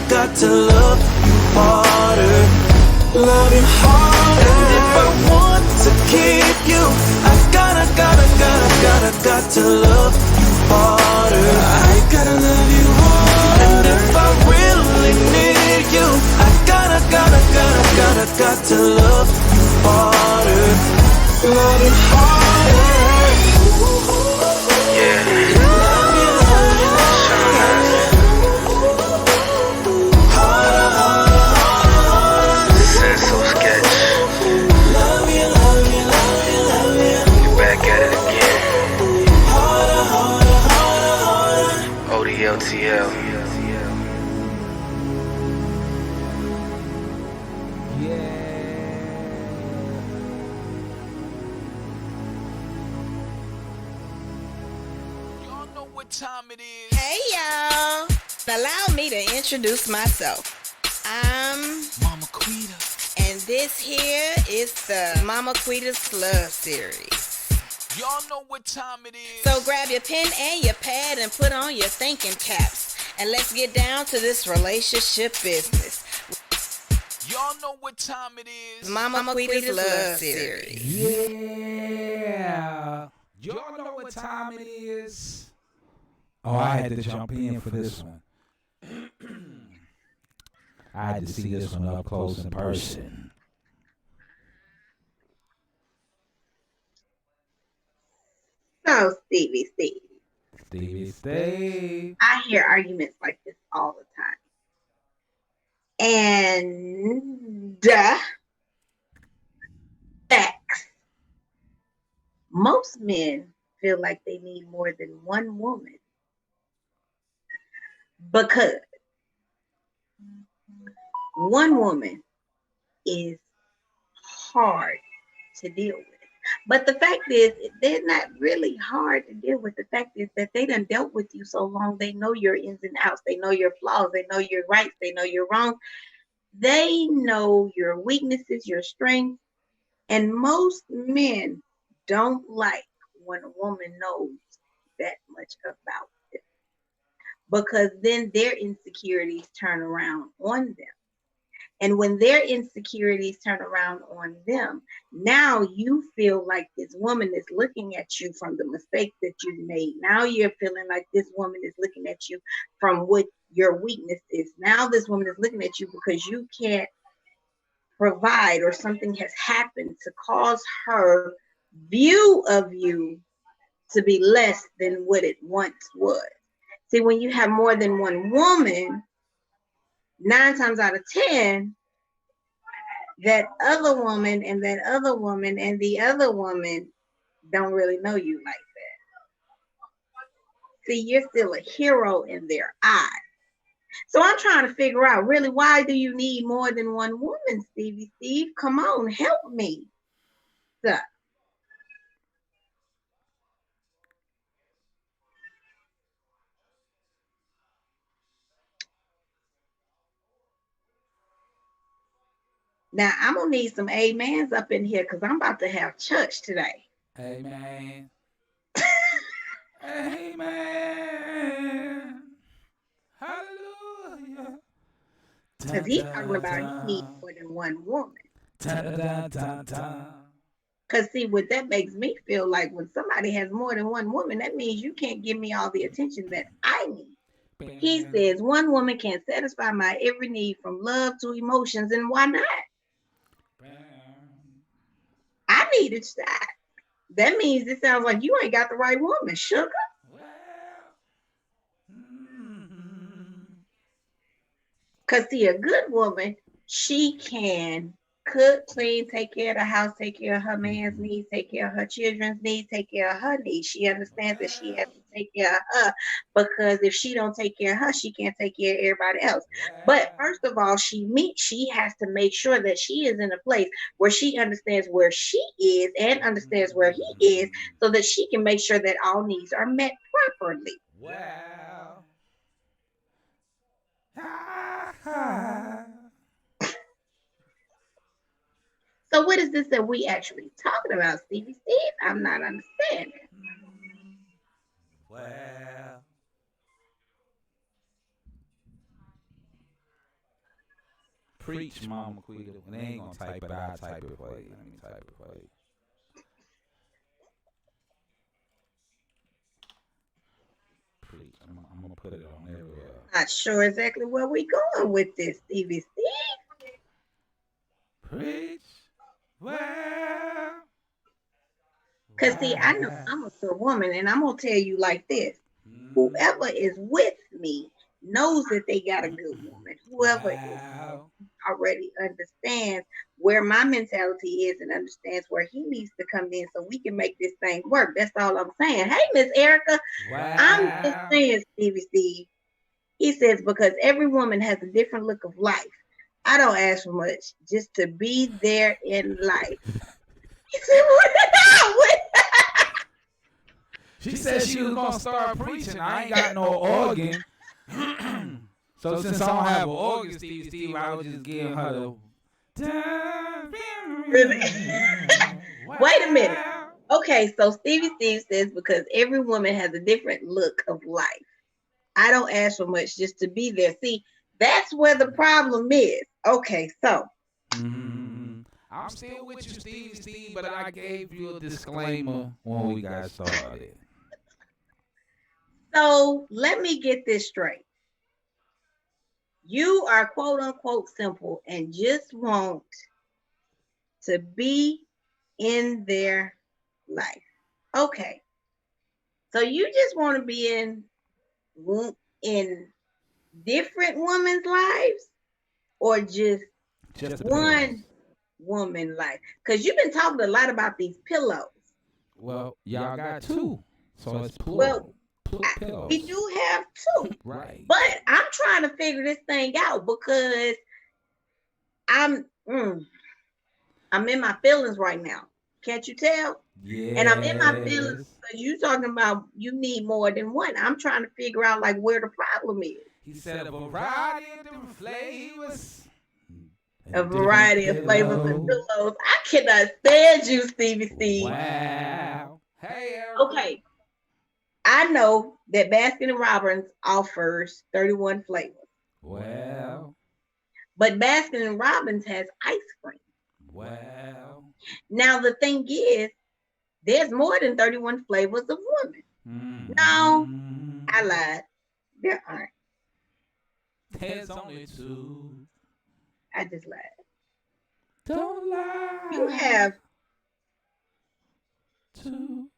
Speaker 2: got to love you harder. Love you harder. And if I want to keep you, I got to love you harder. I gotta love you harder. And if I really need you, I got to love you harder. Love you harder.
Speaker 1: Yeah.
Speaker 2: Love you, love you, love you. Harder, harder, harder.
Speaker 1: Senso sketch.
Speaker 2: Love you, love you, love you, love you.
Speaker 1: You're back at it again.
Speaker 2: Harder, harder, harder, harder.
Speaker 1: ODLTL.
Speaker 3: Y'all know what time it is.
Speaker 5: Hey y'all, allow me to introduce myself. I'm
Speaker 3: Mama Quita.
Speaker 5: and this here is the Mama Quita's Love Series.
Speaker 3: Y'all know what time it is.
Speaker 5: So grab your pen and your pad and put on your thinking caps, and let's get down to this relationship business.
Speaker 3: Y'all know what time it is.
Speaker 5: Mama Quita's Love Series.
Speaker 6: Yeah. Y'all know what time it is? Oh, I had to jump in for this one. I had to see this one up close in person.
Speaker 4: So, Stevie,
Speaker 6: Steve.
Speaker 4: I hear arguments like this all the time. And facts. Most men feel like they need more than one woman because one woman is hard to deal with. But the fact is, they're not really hard to deal with. The fact is that they done dealt with you so long, they know your ins and outs, they know your flaws, they know your rights, they know your wrongs, they know your weaknesses, your strengths. And most men don't like when a woman knows that much about them because then their insecurities turn around on them. And when their insecurities turn around on them, now you feel like this woman is looking at you from the mistakes that you made. Now you're feeling like this woman is looking at you from what your weakness is. Now this woman is looking at you because you can't provide or something has happened to cause her view of you to be less than what it once was. See, when you have more than one woman, 9 times out of 10, that other woman and that other woman and the other woman don't really know you like that. See, you're still a hero in their eyes. So I'm trying to figure out really why do you need more than one woman, Stevie Steve? Come on, help me. So, now I'm gonna need some amens up in here because I'm about to have church today.
Speaker 6: Amen. Amen. Hallelujah.
Speaker 4: Because he's talking about he needs more than one woman. Because see, what that makes me feel like when somebody has more than one woman, that means you can't give me all the attention that I need. He says one woman can satisfy my every need from love to emotions, and why not? I need a shot. That means it sounds like you ain't got the right woman, sugar. Because see, a good woman, she can cook, clean, take care of the house, take care of her man's needs, take care of her children's needs, take care of her needs. She understands that she has to take care of her because if she don't take care of her, she can't take care of everybody else. But first of all, she has to make sure that she is in a place where she understands where she is and understands where he is so that she can make sure that all needs are met properly.
Speaker 6: Wow.
Speaker 4: So what is this that we actually talking about, Stevie Steve? I'm not understanding.
Speaker 6: Well. Preach, Mama Quita. When they ain't gonna type it, I'll type it for you. Let me type it for you. Preach. I'm gonna put it on everywhere.
Speaker 4: Not sure exactly where we going with this, Stevie Steve.
Speaker 6: Preach. Well.
Speaker 4: Because see, I know I'm a good woman, and I'm gonna tell you like this: whoever is with me knows that they got a good woman. Whoever is already understands where my mentality is and understands where he needs to come in, so we can make this thing work. That's all I'm saying. Hey, Miss Erica, I'm just saying, Stevie Steve. He says because every woman has a different look of life. I don't ask for much, just to be there in life. He said, what?
Speaker 6: She said she was gonna start preaching. I ain't got no organ. So since I don't have an organ, Steve, I was just giving her the.
Speaker 4: Wait a minute. Okay, so Stevie Steve says because every woman has a different look of life. I don't ask for much, just to be there. See, that's where the problem is. Okay, so.
Speaker 6: I'm still with you, Steve, but I gave you a disclaimer when we got started.
Speaker 4: So let me get this straight. You are quote unquote simple and just want to be in their life. Okay. So you just want to be in different women's lives, or just
Speaker 6: Just the
Speaker 4: one
Speaker 6: pillows.
Speaker 4: woman like? Because you've been talking a lot about these pillows.
Speaker 6: Well, y'all got two, so it's
Speaker 4: Well,
Speaker 6: plural. Pillows.
Speaker 4: we do have two,
Speaker 6: Right.
Speaker 4: but I'm trying to figure this thing out because I'm in my feelings right now. Can't you tell?
Speaker 6: Yes.
Speaker 4: And I'm in my feelings. So you talking about you need more than one. I'm trying to figure out like where the problem is.
Speaker 6: He said a variety of different flavors.
Speaker 4: A variety of flavors and pillows. I cannot stand you, Stevie Steve.
Speaker 6: Wow. Hey, Erica.
Speaker 4: Okay. I know that Baskin Robbins offers 31 flavors.
Speaker 6: Well.
Speaker 4: But Baskin Robbins has ice cream.
Speaker 6: Well.
Speaker 4: Now the thing is, there's more than 31 flavors of women. No, I lied. There aren't.
Speaker 6: There's only two.
Speaker 4: I just lied.
Speaker 6: Don't lie.
Speaker 4: You have
Speaker 6: two.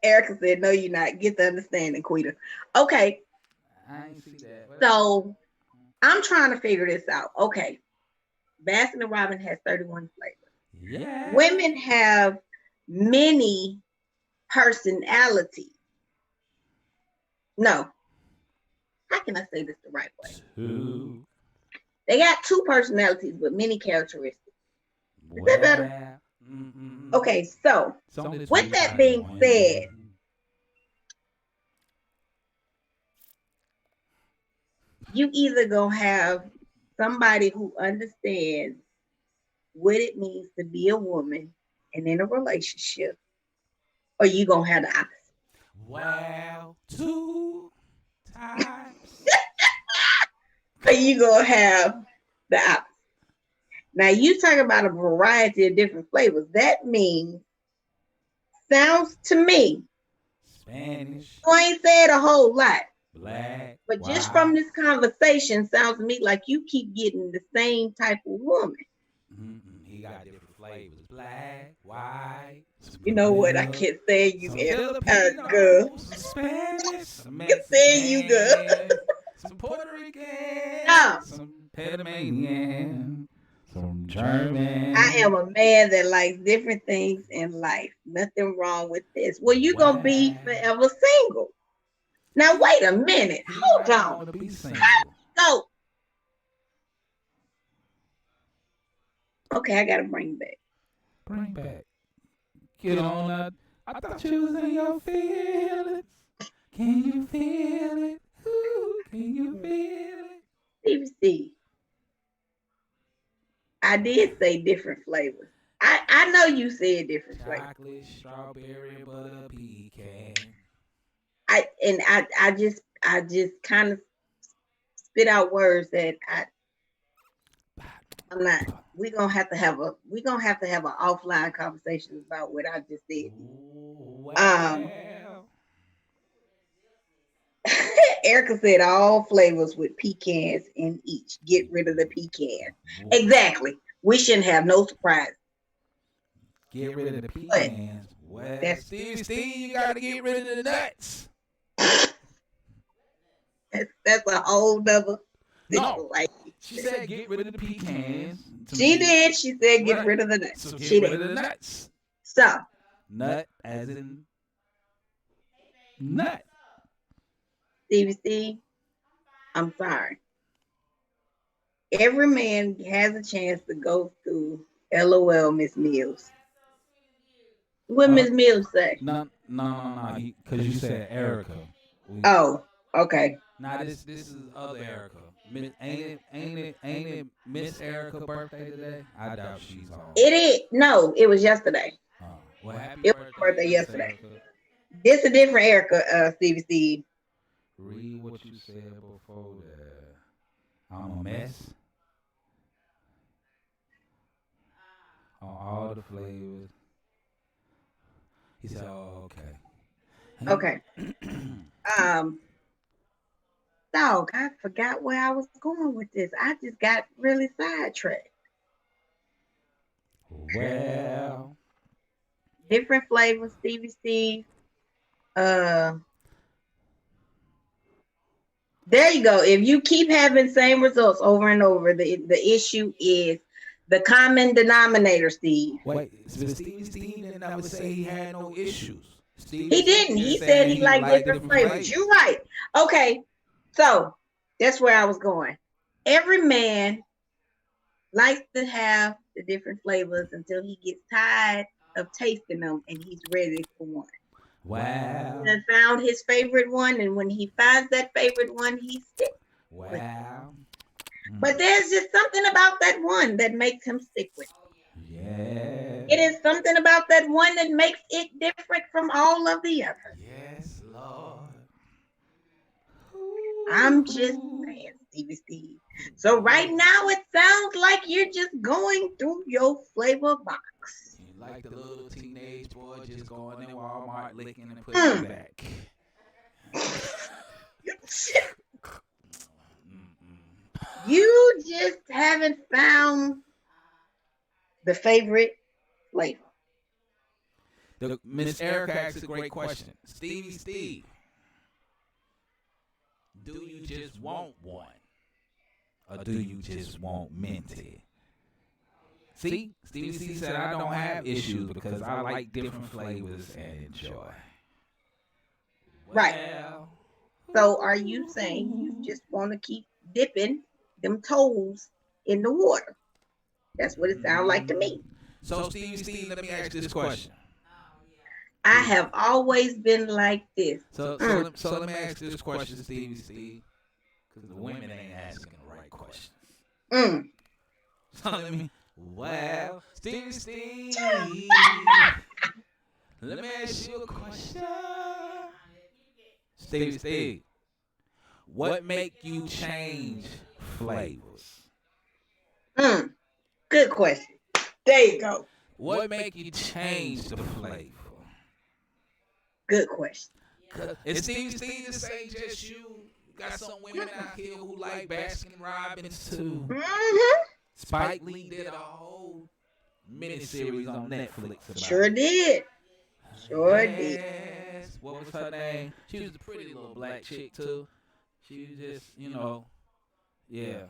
Speaker 4: Erica said, no, you're not. Get the understanding, Quita. Okay.
Speaker 6: I ain't see that.
Speaker 4: So I'm trying to figure this out. Okay. Baskin Robbins has 31 flavors.
Speaker 6: Yeah.
Speaker 4: Women have many personalities. No. How can I say this the right way?
Speaker 6: Two.
Speaker 4: They got two personalities with many characteristics. Is that better? Okay, so with that being said, you either gonna have somebody who understands what it means to be a woman and in a relationship, or you gonna have the opposite.
Speaker 6: Well, two times.
Speaker 4: Or you gonna have the opposite. Now you talk about a variety of different flavors. That means, sounds to me,
Speaker 6: Spanish.
Speaker 4: You ain't said a whole lot.
Speaker 6: Black.
Speaker 4: But just from this conversation, sounds to me like you keep getting the same type of woman.
Speaker 6: He got different flavors. Black, white.
Speaker 4: You know what? I can't stand you, girl.
Speaker 6: Spanish.
Speaker 4: I can't stand you, girl.
Speaker 6: Some Puerto Rican.
Speaker 4: No.
Speaker 6: Some Panamanian. Some German.
Speaker 4: I am a man that likes different things in life. Nothing wrong with this. Well, you're going to be forever single. Now, wait a minute. Hold on. Go. Okay, I got to bring back.
Speaker 6: Bring back. Get on up. I thought you was in your feelings. Can you feel it? Ooh, can you feel it?
Speaker 4: Steve. I did say different flavors. I know you said different flavors.
Speaker 6: Chocolate, strawberry, butter, pecan.
Speaker 4: I just kind of spit out words that I'm not. We're gonna have to have an offline conversation about what I just said. Erica said all flavors with pecans in each. Get rid of the pecan. Exactly. We shouldn't have no surprise.
Speaker 6: Get rid of the pecans. Well, Steve, you gotta get rid of the nuts.
Speaker 4: That's a whole nother.
Speaker 6: No. She said get rid of the pecans.
Speaker 4: She did. She said get rid of the nuts.
Speaker 6: So get rid of the nuts.
Speaker 4: So.
Speaker 6: Nut as in nut.
Speaker 4: Stevie, I'm sorry. Every man has a chance to go through LOL, Miss Mills. What Miss Mills say?
Speaker 6: No, because you said Erica.
Speaker 4: Oh, okay.
Speaker 6: Nah, this is other Erica. Ain't it Miss Erica's birthday today? I doubt she's home.
Speaker 4: It is. No, it was yesterday.
Speaker 6: Well, happy
Speaker 4: it was birthday yesterday. This a different Erica, Steve.
Speaker 6: Read what you said before that. I'm a mess. On all the flavors. He said, oh, okay.
Speaker 4: Okay. Dog, I forgot where I was going with this. I just got really sidetracked.
Speaker 6: Well.
Speaker 4: Different flavors, Steve. There you go. If you keep having same results over and over, the issue is the common denominator, Steve.
Speaker 6: Wait, Steve didn't ever say he had no issues.
Speaker 4: He didn't. He said he liked different flavors. You're right. Okay, so that's where I was going. Every man likes to have the different flavors until he gets tired of tasting them and he's ready for one.
Speaker 6: Wow.
Speaker 4: He found his favorite one, and when he finds that favorite one, he sticks.
Speaker 6: Wow.
Speaker 4: But there's just something about that one that makes him stick with it.
Speaker 6: Yeah.
Speaker 4: It is something about that one that makes it different from all of the others.
Speaker 6: Yes, Lord.
Speaker 4: I'm just saying, Steve. So right now, it sounds like you're just going through your flavor box.
Speaker 6: You like the little teenage boy just going in Walmart licking and putting it back.
Speaker 4: You just haven't found the favorite flavor.
Speaker 6: Miss Erica asked a great question. Steve, do you just want one? Or do you just want minty? See, Stevie C said I don't have issues because I like different flavors and enjoy.
Speaker 4: Right. So are you saying you just want to keep dipping them toes in the water? That's what it sounds like to me.
Speaker 6: So Steve, let me ask this question.
Speaker 4: I have always been like this.
Speaker 6: So let me ask this question, Steve, because the women ain't asking the right questions. So let me. Well, Steve, let me ask you a question. Steve, what make you change flavors?
Speaker 4: Good question. There you go.
Speaker 6: What make you change the flavor?
Speaker 4: Good question.
Speaker 6: It's Steve to say just you. Got some women out here who like Baskin Robbins too. Spike Lee did a whole miniseries on Netflix about
Speaker 4: Sure did. Did.
Speaker 6: What was her name? She was a pretty little black chick too. She was just, yeah.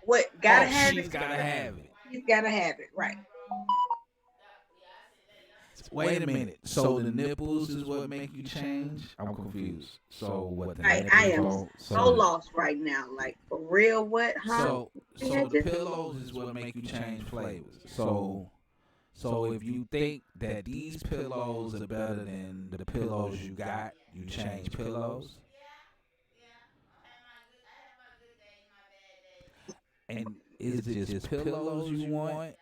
Speaker 4: What gotta have it?
Speaker 6: She's gotta have it.
Speaker 4: She's gotta have it, right?
Speaker 6: Wait a minute. So the nipples is what make you change? I'm confused. So what?
Speaker 4: I am so lost right now. Like for real, what? Huh?
Speaker 6: So the pillows is what make you change flavors. So if you think that these pillows are better than the pillows you got, you change pillows. And is it just pillows you want?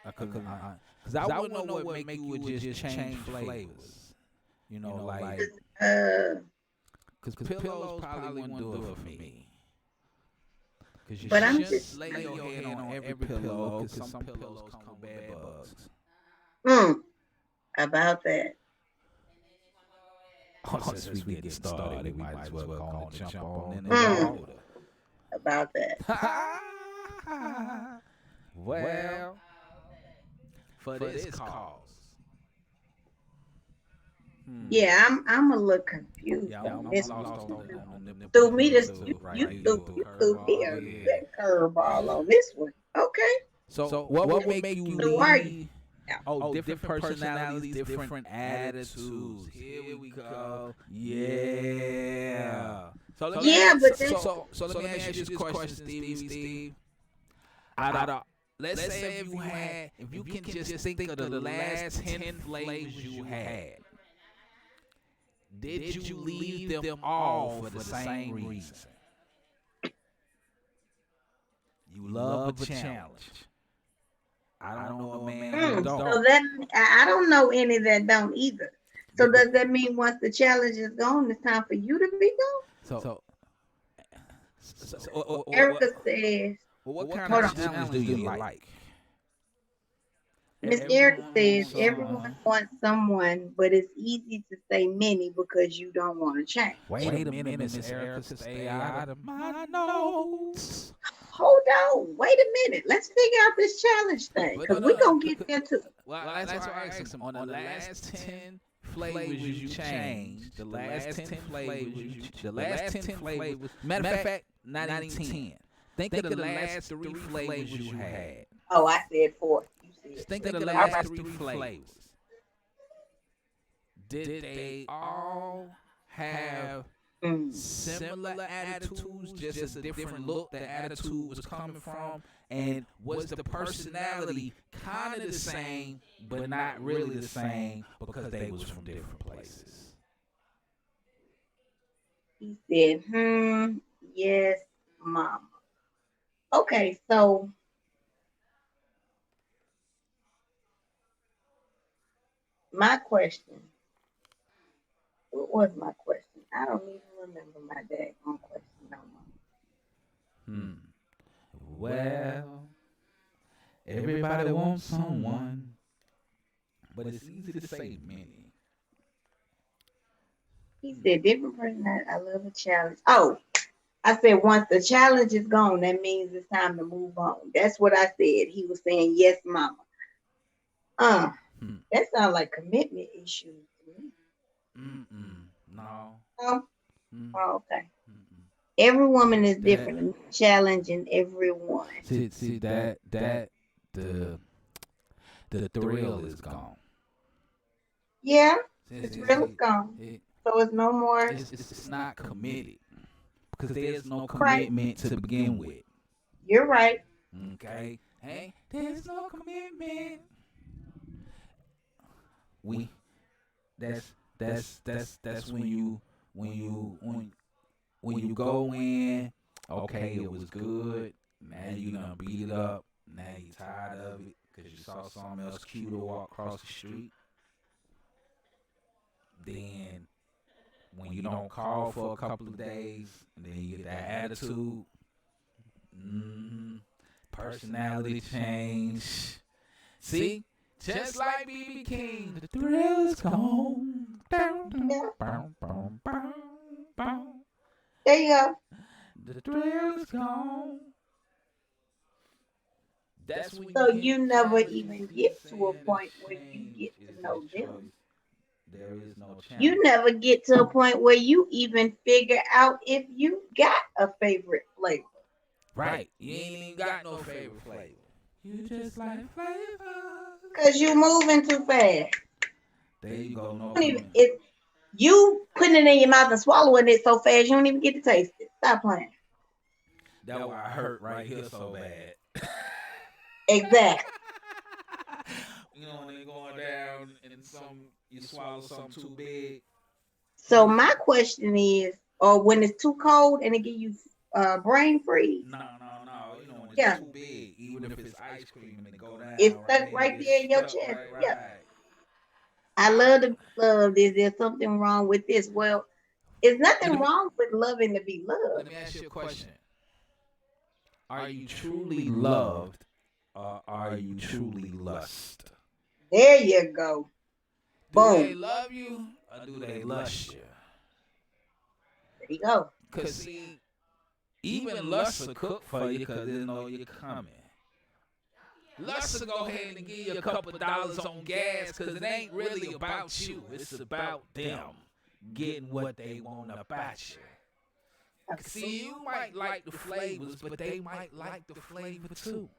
Speaker 6: Because I wouldn't know what make you would just change flavors. Like because pillows probably wouldn't do it for me. But I'm just lay your head on every pillow because some pillows come with bed bugs.
Speaker 4: About that.
Speaker 6: Since we get started, we might as well go on and jump on in and
Speaker 4: about that.
Speaker 6: Well, for this cause.
Speaker 4: Yeah, I'm a little confused on this one. Threw me this, you threw me a curveball on this one. Okay.
Speaker 6: So what make you leave? Different personalities, different attitudes. Here we go. Yeah. So let me ask you this question, Steve. Let's say if you can just think of the last 10 flavors you had, did you leave them all for the same reason? You love a challenge. I don't know a man who don't.
Speaker 4: So that I don't know any that don't either. So does that mean once the challenge is gone, it's time for you to be gone? So Erica says.
Speaker 6: What kind of challenge do you like?
Speaker 4: Miss Erica says everyone wants someone, but it's easy to say many because you don't want to change.
Speaker 6: Wait a minute, Miss Erica, stay out of my notes.
Speaker 4: Hold on, wait a minute. Let's figure out this challenge thing because we're going to get there too.
Speaker 6: Well, that's why I asked him. On the last 10 flavors you changed. The last 10 flavors the last 10 flavors. Matter of fact, not even 10. Think of the last 3 flavors you had.
Speaker 4: Oh, I said 4. You said
Speaker 6: Think
Speaker 4: 3.
Speaker 6: of the last 3 flavors. Did they all have similar attitudes, just a different look the attitude was coming from? And was the personality kind of the same, but not really the same because they was from different places?
Speaker 4: He said, yes, mama. Okay, so my question. What was my question? I don't even remember my daggone question no more.
Speaker 6: Well, everybody wants someone, but it's easy to say many.
Speaker 4: He said different personality. I love a challenge. Oh, I said once the challenge is gone, that means it's time to move on. That's what I said. He was saying yes, mama. That sounds like commitment issues to me.
Speaker 6: No.
Speaker 4: Oh, okay. Every woman is different. Challenging everyone.
Speaker 6: See that the thrill is gone.
Speaker 4: Yeah, the thrill is gone. So it's no more.
Speaker 6: It's not committed because there's no commitment to begin with.
Speaker 4: You're right.
Speaker 6: Okay, hey, there's no commitment. That's when you go in. Okay, it was good. Now you done beat it up. Now you tired of it because you saw something else cuter walk across the street. Then when you don't call for a couple of days, and then you get that attitude, personality change. See, just like BB King, the thrill is gone.
Speaker 4: There you go.
Speaker 6: The thrill is gone. That's when
Speaker 4: so you never even get to a point where you get to know them.
Speaker 6: There is no chance.
Speaker 4: You never get to a point where you even figure out if you got a favorite flavor.
Speaker 6: Right. You ain't even got no favorite flavor. You just like flavor.
Speaker 4: Because you moving too fast.
Speaker 6: There you go. No.
Speaker 4: You putting it in your mouth and swallowing it so fast you don't even get to taste it. Stop playing.
Speaker 6: That's why I hurt right here so bad.
Speaker 4: Exactly.
Speaker 6: You know when they going down and you swallow something too big.
Speaker 4: So my question is, or when it's too cold and it give you brain freeze.
Speaker 6: No. You know when it's too big, even if it's ice cream and it go down.
Speaker 4: It's stuck right there in your chest.
Speaker 6: Right.
Speaker 4: Yeah. I love to be loved. Is there something wrong with this? Well, there's nothing wrong with loving to be loved.
Speaker 6: Let me ask you a question. Are you truly loved or are you truly lust?
Speaker 4: There you go. Boom.
Speaker 6: Do they love you or do they lust you?
Speaker 4: There you go.
Speaker 6: Because, see, even lust will cook for you because they know you're coming. Lust will go ahead and give you a couple of dollars on gas because it ain't really about you. It's about them getting what they want about you. See, you might like the flavors, but they might like the flavor too.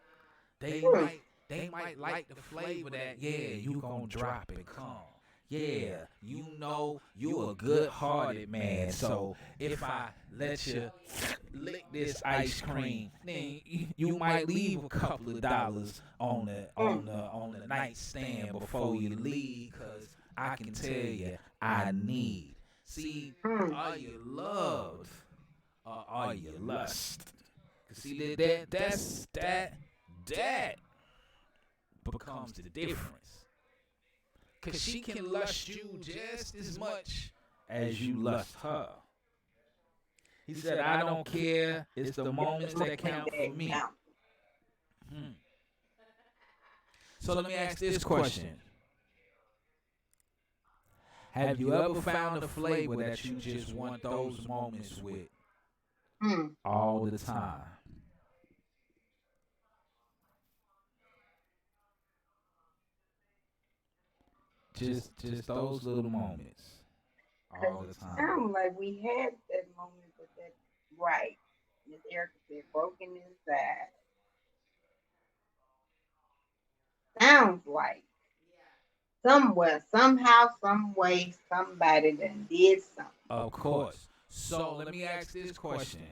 Speaker 6: They might like the flavor that, you gonna drop and come. Yeah, you know you a good-hearted man. So if I let you lick this ice cream, then you might leave a couple of dollars on the nightstand before you leave, cause I can tell you I need. See, are you loved or are you lust? See that becomes the difference. Because she can lust you just as much as you lust her. He said, I don't care. It's the moments that count for me. So let me ask this question. Have you ever found a flavor that you just want those moments with all the time? Just those little moments all the
Speaker 4: It
Speaker 6: time.
Speaker 4: sounds like we had that moment, but that right. Miss Erica said broken inside. Sounds like somewhere, somehow, some way, somebody done did something.
Speaker 6: Of course. So let me ask this question.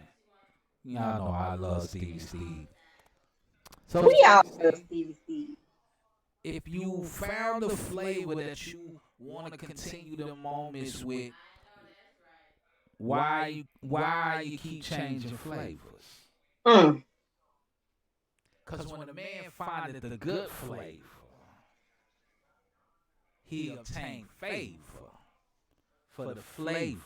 Speaker 6: Y'all know I love Stevie Steve. So
Speaker 4: We all
Speaker 6: Stevie
Speaker 4: love
Speaker 6: Steve,
Speaker 4: Stevie Steve.
Speaker 6: if you found a flavor that you want to continue the moments with, why you keep changing flavors?
Speaker 4: Mm.
Speaker 6: Because when a man findeth the good flavor, he obtain favor for the flavor.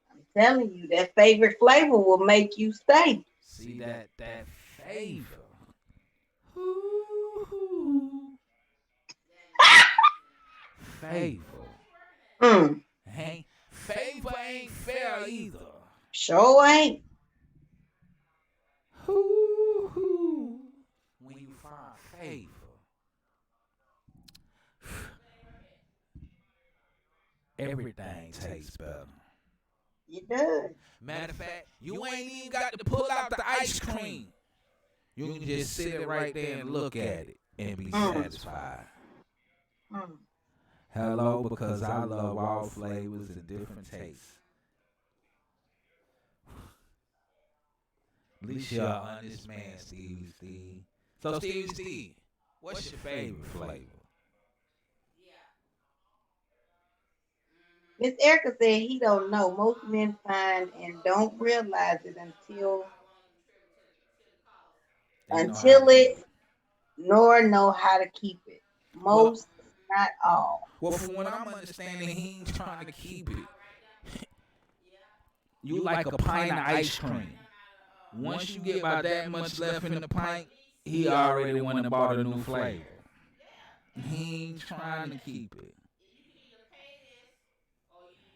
Speaker 4: I'm telling you, that favorite flavor will make you stay.
Speaker 6: See that favor. Ooh, favor.
Speaker 4: Mm.
Speaker 6: Favor ain't fair either.
Speaker 4: Sure ain't.
Speaker 6: Ooh, when you find favor, everything tastes better.
Speaker 4: It does.
Speaker 6: Matter of fact, you ain't even got to pull out the ice cream. You can just sit it right there and look at it and be satisfied.
Speaker 4: Mm.
Speaker 6: Hello, because I love all flavors and different tastes. At least you're an honest man, Stevie Steve. So, Stevie Steve, what's your favorite flavor?
Speaker 4: Miss Erica said he don't know. Most men find and don't realize it until it, nor know how to keep it. Most, not all.
Speaker 6: Well, from what I'm understanding, he ain't trying to keep it. You like a pint of ice cream. Once you get about that much left in the pint, he already went and bought a new flavor. He ain't trying to keep it.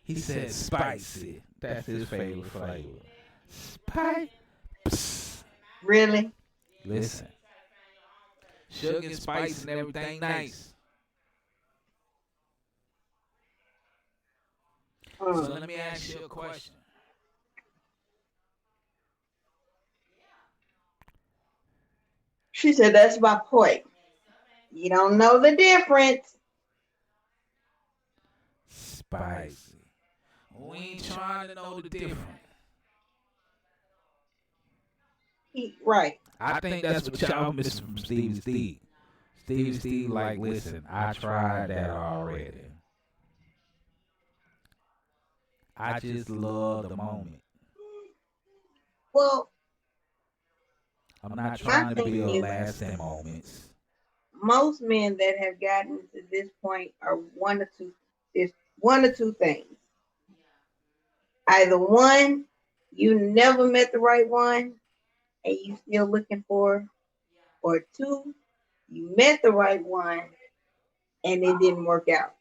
Speaker 6: He said spicy. That's his favorite flavor. Spice.
Speaker 4: Really?
Speaker 6: Listen. Sugar and spice and everything nice. So let me ask you a question.
Speaker 4: She said, that's my point. You don't know the difference.
Speaker 6: Spicy. We ain't trying to know the difference.
Speaker 4: Right.
Speaker 6: I think that's what y'all miss from Stevie Steve. Stevie Steve, like, listen, I tried that already. I just love the moment.
Speaker 4: Well,
Speaker 6: I'm not trying to build lasting moments.
Speaker 4: Most men that have gotten to this point are one or two things. Either one, you never met the right one and you still looking for, or two, you met the right one and it didn't work out.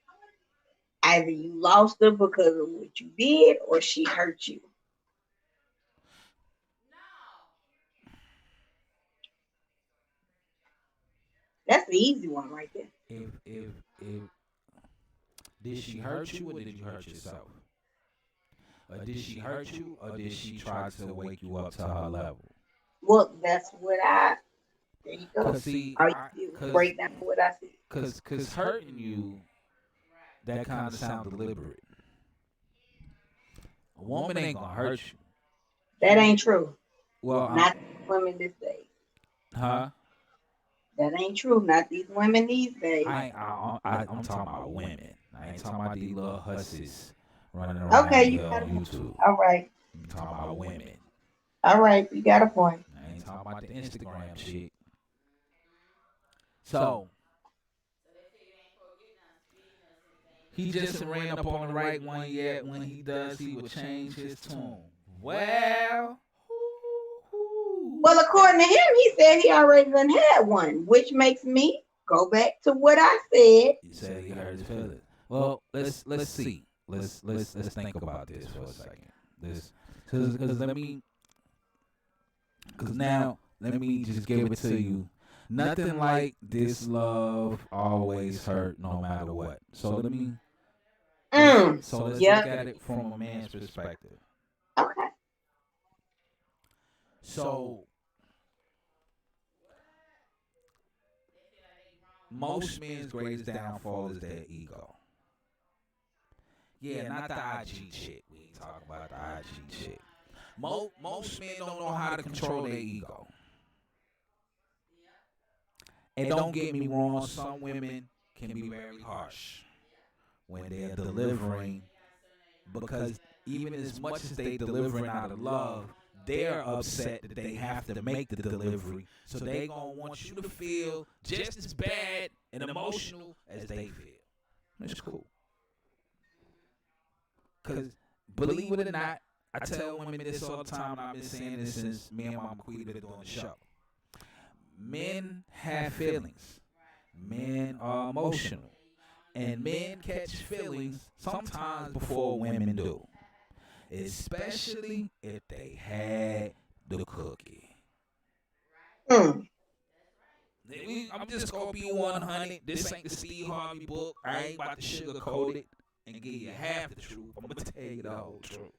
Speaker 4: Either you lost her because of what you did or she hurt you. That's the easy one right there.
Speaker 6: If did she hurt you or did you hurt yourself? Or did she hurt you or did she try to wake you up to her level?
Speaker 4: Well, that's what there you go.
Speaker 6: See,
Speaker 4: break down what I said.
Speaker 6: Cause hurting you, that kind of sounds deliberate. A woman ain't gonna hurt you.
Speaker 4: That ain't true.
Speaker 6: Well,
Speaker 4: not women these days.
Speaker 6: Huh?
Speaker 4: That ain't true. Not these women these days.
Speaker 6: I'm talking about women. I ain't talking about these little hussies running around on YouTube.
Speaker 4: All right.
Speaker 6: I'm talking about women.
Speaker 4: All right, you got a point.
Speaker 6: I ain't talking about the Instagram shit. So he just ran up on the right one yet. When he does, he will change his tune. Well,
Speaker 4: according to him, he said he already done had one, which makes me go back to what I said.
Speaker 6: He said he hurt his feelings. Well, let's see. Let's think about this for a second. Because now let me just give it to you. Nothing like this love always hurt no matter what. So let me let's look
Speaker 4: Yep.
Speaker 6: at it from a man's perspective.
Speaker 4: Okay.
Speaker 6: So most men's greatest downfall is their ego. Yeah, not the IG shit. We ain't talking about the IG shit. Most men don't know how to control their ego. And don't get me wrong, some women can be very harsh when they're delivering, because even as much as they delivering out of love, they're upset that they have to make the delivery. So they gonna want you to feel just as bad and emotional as they feel. It's cool. Because believe it or not, I tell women this all the time, and I've been saying this since me and Mama Quita been doing the show. Men have feelings. Men are emotional. And men catch feelings sometimes before women do. Especially if they had the cookie. I'm just going to be 100. This ain't the Steve Harvey book. I ain't about to sugarcoat it and give you half the truth. I'm going to tell you the whole truth.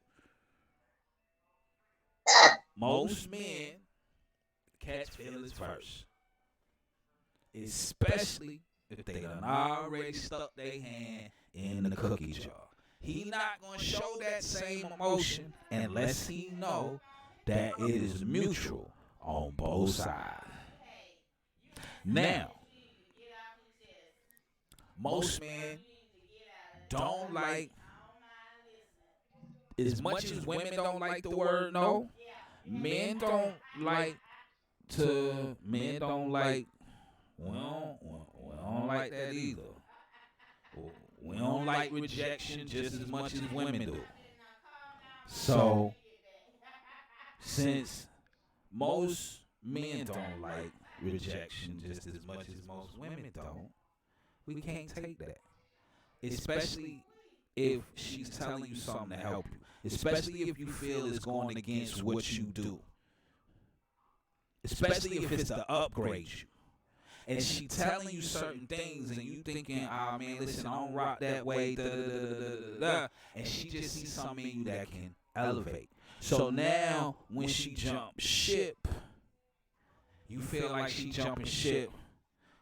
Speaker 6: Most men catch feelings first. Especially if they done already stuck their hand in the cookie jar. He not going to show that same emotion unless he know that it is mutual on both sides. Now, most men don't like, as much as women don't like the word no, men don't like, we don't like that either. We don't like rejection just as much as women do. So, since most men don't like rejection just as much as most women don't, we can't take that. Especially if she's telling you something to help you. Especially if you feel it's going against what you do. Especially if it's to upgrade you. And she telling you certain things and you thinking, oh man, listen, I don't rock that way, and she just sees something in you that can elevate. So now when she jumps ship, you feel like she jumping ship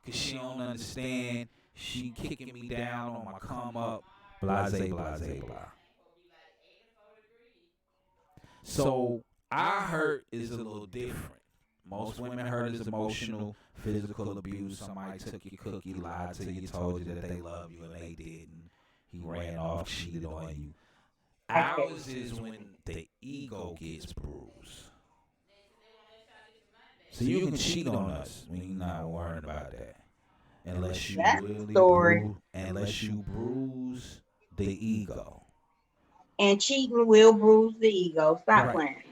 Speaker 6: because she don't understand. She kicking me down on my come up, blase, blase, blah. So our hurt is a little different. Most women hurt is emotional, physical abuse. Somebody took your cookie, lied to you, told you that they love you and they didn't. He ran off, cheated on you. Ours is when the ego gets bruised. So you can cheat on us when you're not worried about that. Unless you bruise the ego.
Speaker 4: And cheating will bruise the ego. Stop playing.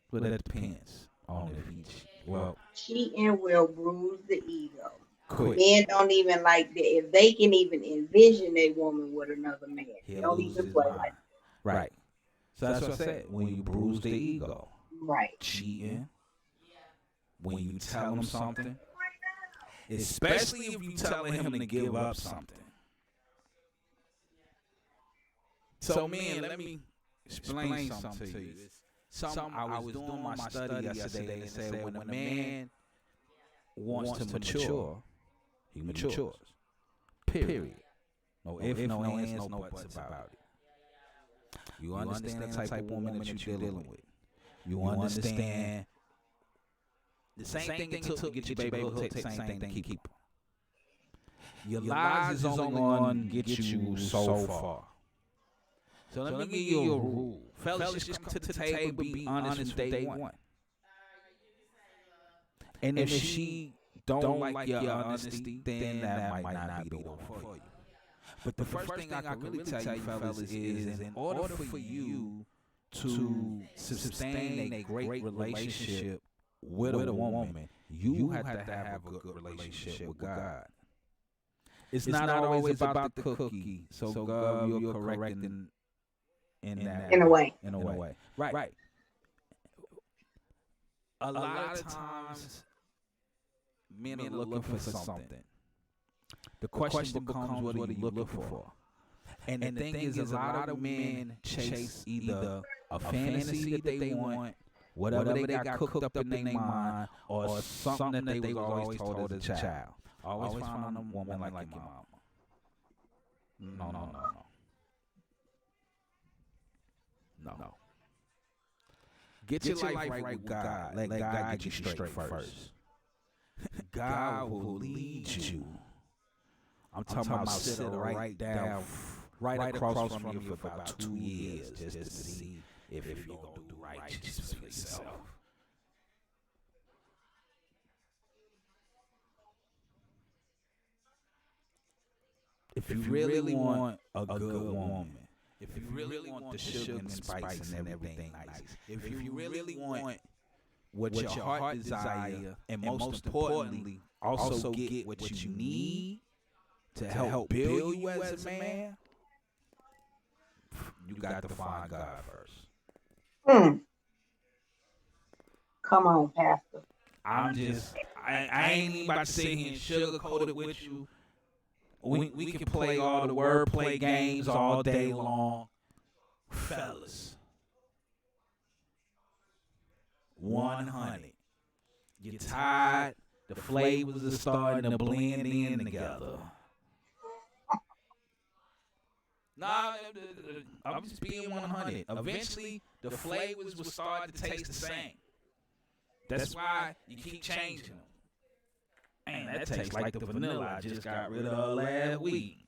Speaker 6: Well, that depends on if he
Speaker 4: cheating will bruise the ego.
Speaker 6: Quick.
Speaker 4: Men don't even like that. If they can even envision a woman with another man, they don't even play like that.
Speaker 6: Right. So that's what I said. When you bruise the ego.
Speaker 4: Right.
Speaker 6: Cheating. When you tell him something. Especially if you telling him to give up something. So man, let me explain something to you. I was doing my study yesterday and said when a man wants to mature, he matures. Period. No if, no ands, no buts about it. You understand the type of woman that you're dealing with. You understand the same thing it took to get your baby hooked, take the same thing to keep her. Your lies is only going to get you so far. So let me give you a rule. Fellas, just come to the table, be honest from day one. And if she don't like your honesty, then that might not be the one for you. But the first thing I can really tell you, fellas, is in order for you to sustain a great relationship with a woman, you have to have a good relationship with God. It's not always about the cookie. So God, you're correct in a way. Right. A lot of times men are looking for something. The question becomes, what are you looking for? And the thing is, a lot of men chase either a fantasy that they want, whatever they got cooked up in their mind, or something that they was always told as a child. Always found a woman like your mama. No. Get your life right with God. Let God get you straight first. God will lead you. I'm talking about sit right down, right across from you for about 2 years, just to see if you're going to do right just for yourself. If you really want a good woman, if you really want the sugar and spice and everything nice, if you really want what your heart desire, and most importantly, also get what you need to help build you as a man, you got to find God first.
Speaker 4: Come on, Pastor.
Speaker 6: I ain't even about to sit here and sugarcoat it with you. We can play all the wordplay games all day long. Fellas, 100. You're tired. The flavors are starting to blend in together. Nah, I'm just being 100. Eventually, the flavors will start to taste the same. That's why you keep changing them. Man, that tastes like the vanilla I just got rid of last week.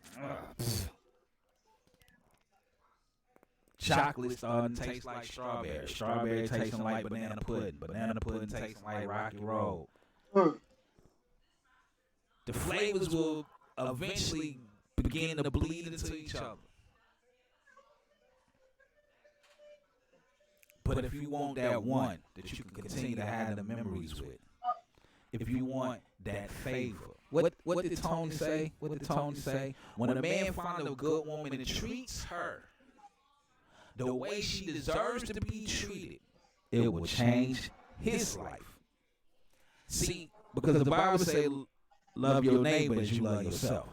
Speaker 6: Chocolate starting to taste like strawberry. Strawberry tasting like banana pudding. Banana pudding tasting like Rocky Road. The flavors will eventually begin to bleed into each other. But if you want that one that you can continue to have the memories with, if you want that favor, what did Tony say? When a man finds a good woman and treats her the way she deserves to be treated, it will change his life. See, because the Bible says, love your neighbor as you love yourself.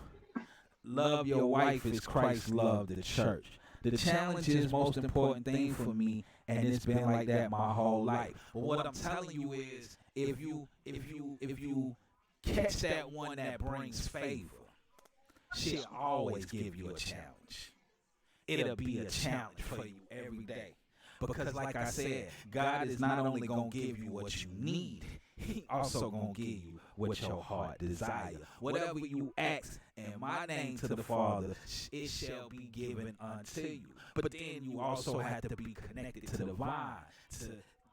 Speaker 6: Love your wife as Christ loved the church. The challenge is most important thing for me, and it's been like that my whole life. But what I'm telling you is, if you catch that one that brings favor, she'll always give you a challenge. It'll be a challenge for you every day. Because like I said, God is not only going to give you what you need, He also going to give you what your heart desire. Whatever you ask in my name to the Father, it shall be given unto you. But then you also have to be connected to the vine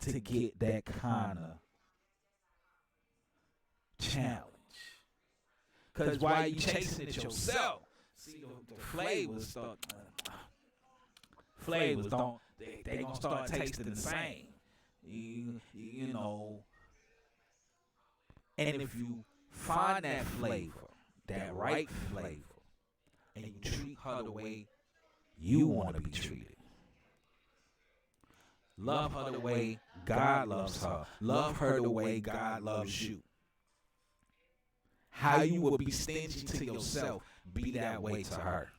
Speaker 6: to get that kind of challenge. Because while you chasing it yourself, see the flavors start... Flavors don't... They gonna start tasting the same. You know... And if you find that flavor, that right flavor, and you treat her the way you want to be treated, love her the way God loves her, love her the way God loves you. How you will be stingy to yourself, be that way to her.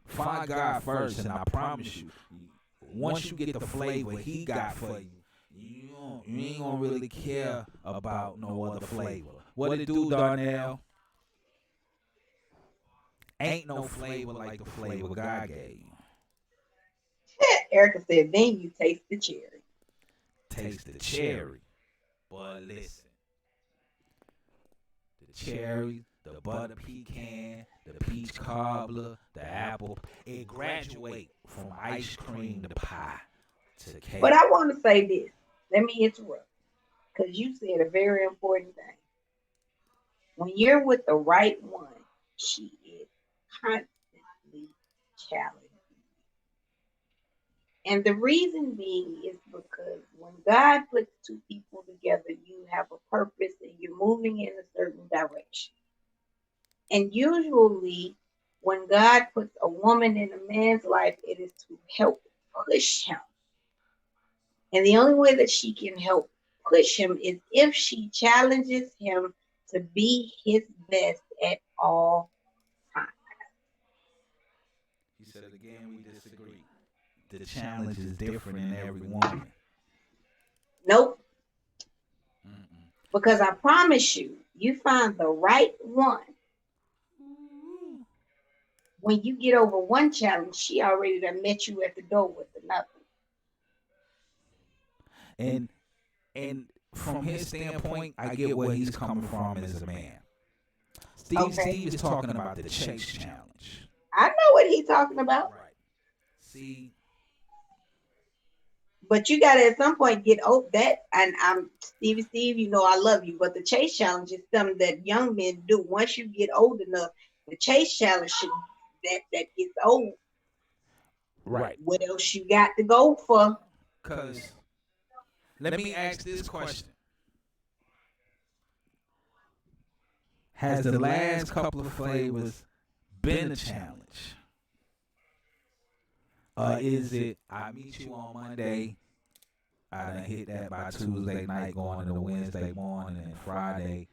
Speaker 6: Find God first, and I promise you, once you get the flavor He got for you, you ain't gonna really care about no other flavor. What it do, Darnell? Ain't no flavor like the flavor God gave you.
Speaker 4: Erica said, then you taste the cherry.
Speaker 6: Taste the cherry. But listen. The cherry, the butter pecan, the peach cobbler, the apple, it graduate from ice cream to pie to cake.
Speaker 4: But I want to say this. Let me interrupt. Because you said a very important thing. When you're with the right one, she is constantly challenging. And the reason being is because when God puts two people together, you have a purpose and you're moving in a certain direction. And usually, when God puts a woman in a man's life, it is to help push him. And the reason being is because when God puts two people together, you have a purpose and you're moving in a certain direction. And usually, when God puts a woman in a man's life, it is to help push him. And the only way that she can help push him is if she challenges him to be his best at all times.
Speaker 6: He said it again, we disagree. The challenge is different in every woman.
Speaker 4: Nope.
Speaker 6: Mm-mm.
Speaker 4: Because I promise you, you find the right one. When you get over one challenge, she already done met you at the door with another.
Speaker 6: And from his standpoint, I get where he's coming from as a man. Steve is talking about the chase challenge.
Speaker 4: I know what he's talking about.
Speaker 6: Right. See,
Speaker 4: but you gotta at some point get over that. And I'm Steve, you know I love you, but the chase challenge is something that young men do. Once you get old enough, the chase challenge should that gets old.
Speaker 6: Right.
Speaker 4: What else you got to go for?
Speaker 6: Because let me ask this question. Has the last couple of flavors been a challenge? Is it, I meet you on Monday, I done hit that by Tuesday night, going into Wednesday morning, and Friday,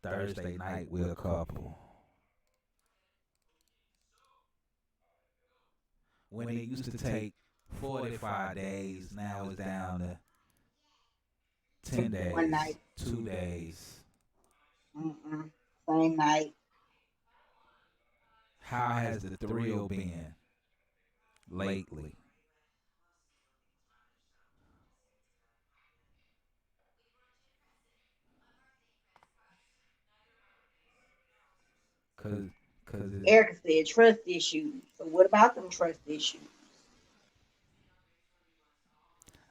Speaker 6: Thursday night, we're a couple. When it used to take 45 days, now it's down to 10 days,
Speaker 4: 1 night.
Speaker 6: 2 days.
Speaker 4: Same night.
Speaker 6: How has the thrill been lately? Cause
Speaker 4: Erica said trust issues. So what about them trust issues?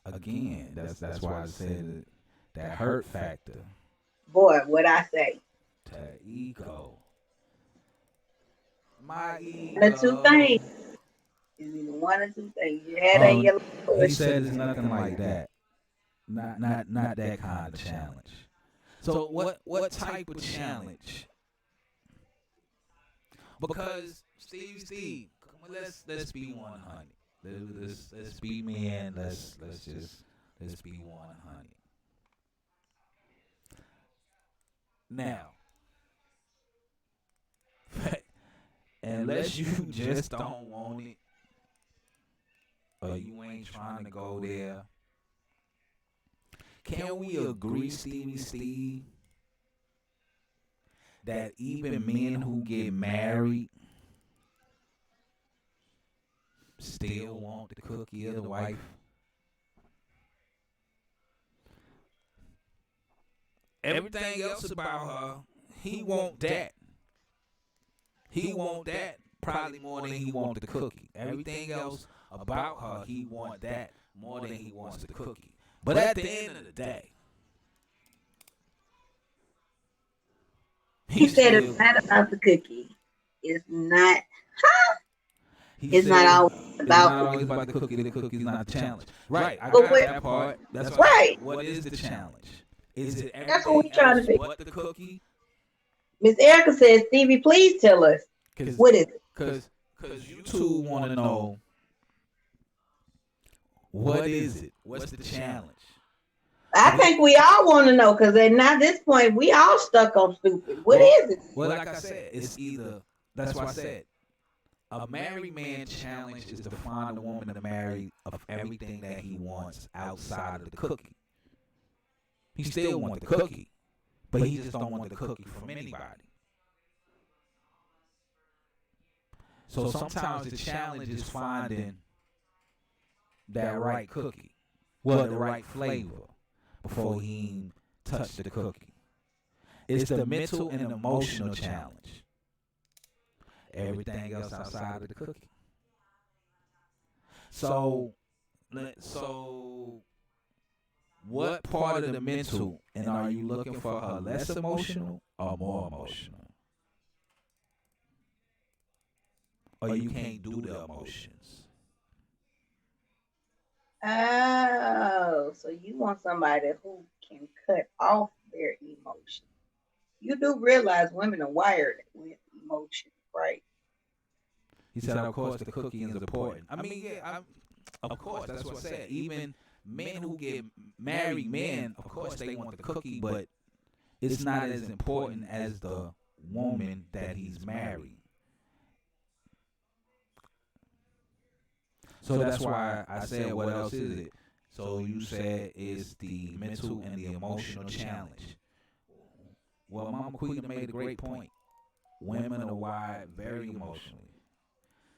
Speaker 6: Again, that's why I said that hurt factor.
Speaker 4: Boy, what I say?
Speaker 6: That ego. My ego.
Speaker 4: The two things. Is either one or two things. You had a yellow push.
Speaker 6: He said it's nothing like that. Not that kind of challenge. So what type of challenge? Because Steve, come on, let's be 100. Let's be men. Let's be 100. Now, unless you just don't want it, or you ain't trying to go there, can we agree, Steve, that even men who get married still want the cookie of the wife? Everything else about her, he want that. He want that probably more than he want the cookie. Everything else about her, he want that more than he wants the cookie. But at the end of the day,
Speaker 4: he said it's not about the cookie. It's not. It's not always
Speaker 6: about the cookie. The cookie's not the challenge. Right. I got that part. That's
Speaker 4: right.
Speaker 6: What is the challenge? Is it
Speaker 4: that's what we're trying to figure.
Speaker 6: What the cookie?
Speaker 4: Miss Erica says, Stevie, please tell us. What is it?
Speaker 6: Because you two want to know, what is it? What's the challenge?
Speaker 4: I think we all want to know, because at now this point, we all stuck on stupid. What is it?
Speaker 6: Well, like I said, it's either, that's why I said, a married man challenge is to find a woman to marry of everything that he wants outside of the cookie. He still wants the cookie, but he just don't want the cookie from anybody. So sometimes the challenge is finding that right cookie, well, the right flavor, before he touched the cookie. It's the mental and emotional challenge. Everything else outside of the cookie. So what part of the mental, and are you looking for her less emotional or more emotional? Or you can't do the emotions?
Speaker 4: Oh, so you want somebody who can cut off their emotions. You do realize women are wired with emotions, right?
Speaker 6: He said, of course, the cookie is important. I mean, yeah, of course, that's what I said. Even men who get married, men, of course, they want the cookie, but it's not as important as the woman that he's married. So that's why I said, what else is it? So you said it's the mental and the emotional challenge. Well, Mama Quita made a great point. Women are wired very emotionally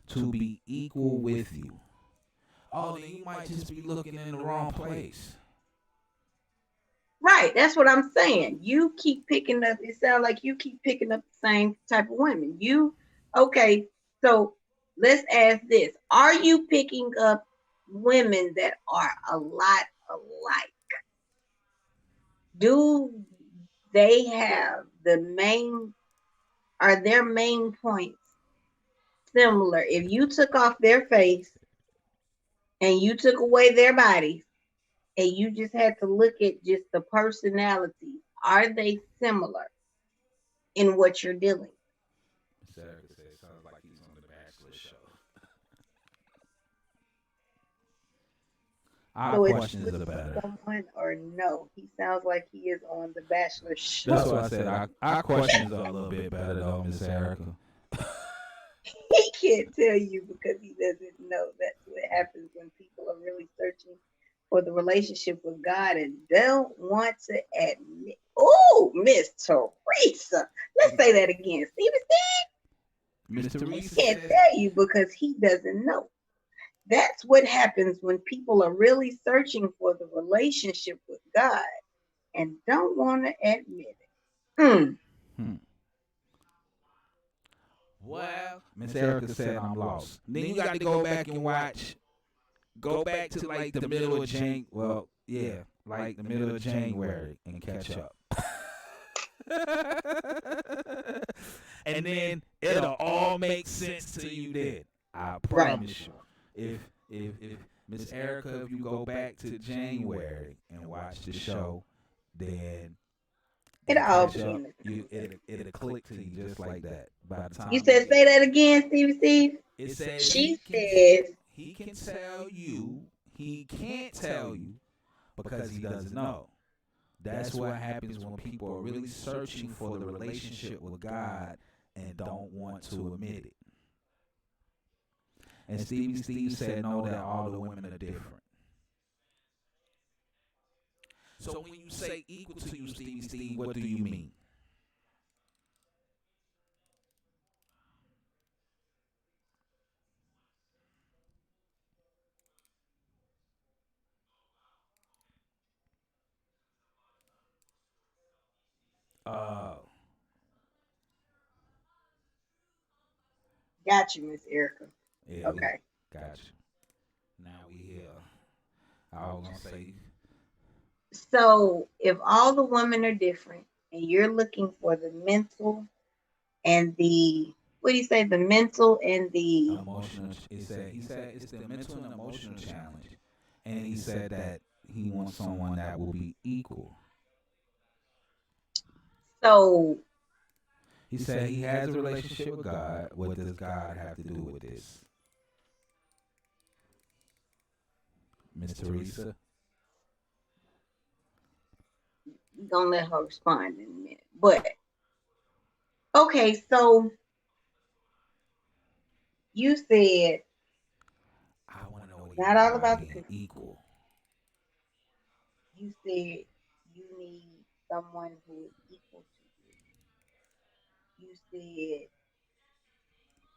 Speaker 6: to be equal with you. Oh, then you might just be looking in the wrong place.
Speaker 4: Right, that's what I'm saying. You keep picking up, it sounds like you keep picking up the same type of women. Okay, so let's ask this. Are you picking up women that are a lot alike? Do they have are their main points similar? If you took off their face and you took away their bodies and you just had to look at just the personalities, are they similar in what you're dealing with?
Speaker 6: Sarah said, sounds like he's on the Bachelor show. Our
Speaker 4: So
Speaker 6: questions are better.
Speaker 4: someone or no? He sounds like he is on the Bachelor show.
Speaker 6: That's what I said. Our questions are a little bit better though, Miss Erica.
Speaker 4: He can't tell you because he doesn't know. That's what happens when people are really searching for the relationship with God and don't want to admit. Oh, Miss Teresa. Let's say that again.
Speaker 6: Miss Teresa
Speaker 4: He can't tell you because he doesn't know. That's what happens when people are really searching for the relationship with God and don't want to admit it.
Speaker 6: Well, Miss Erica said I'm lost. Then you got to go back and watch. Go back to like the middle of January. Well, yeah, like the middle of January and catch up. And then it'll all make sense to you then. I promise you. If Miss Erica, if you go back to January and watch the show, then
Speaker 4: It'll all
Speaker 6: it'll click to you just like that. By the time
Speaker 4: you said, say that again, Steve.
Speaker 6: It says
Speaker 4: she says
Speaker 6: he can tell you, he can't tell you because he doesn't know. That's what happens when people are really searching for the relationship with God and don't want to admit it. And Steve said, no, that all the women are different. So when you say equal to you, Steve, what do you mean?
Speaker 4: Got you, Miss Erica.
Speaker 6: Yeah,
Speaker 4: okay.
Speaker 6: Got you. Now we here. I was gonna say.
Speaker 4: So if all the women are different and you're looking for the mental and the the mental and the
Speaker 6: emotional. He said it's the mental and emotional challenge, and he said that he wants someone that will be equal.
Speaker 4: So
Speaker 6: he said he has a relationship with God. What does God have to do with this, Miss Teresa?
Speaker 4: We're gonna let her respond in a minute. But okay, so you said
Speaker 6: I want to know what
Speaker 4: not all about the
Speaker 6: equal.
Speaker 4: You said you need someone who is equal to you. You said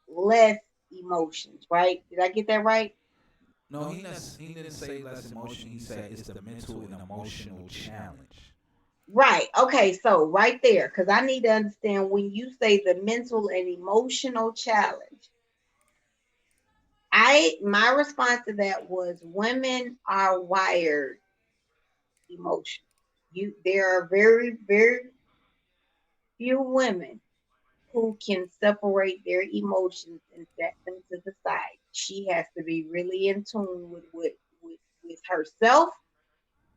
Speaker 4: less emotions, right? Did I get that right?
Speaker 6: No, he didn't say less emotion. He said it's the mental and emotional challenge.
Speaker 4: Right. Okay. So right there, because I need to understand when you say the mental and emotional challenge. My response to that was women are wired emotional. There are very, very few women who can separate their emotions and set them to the side. She has to be really in tune with herself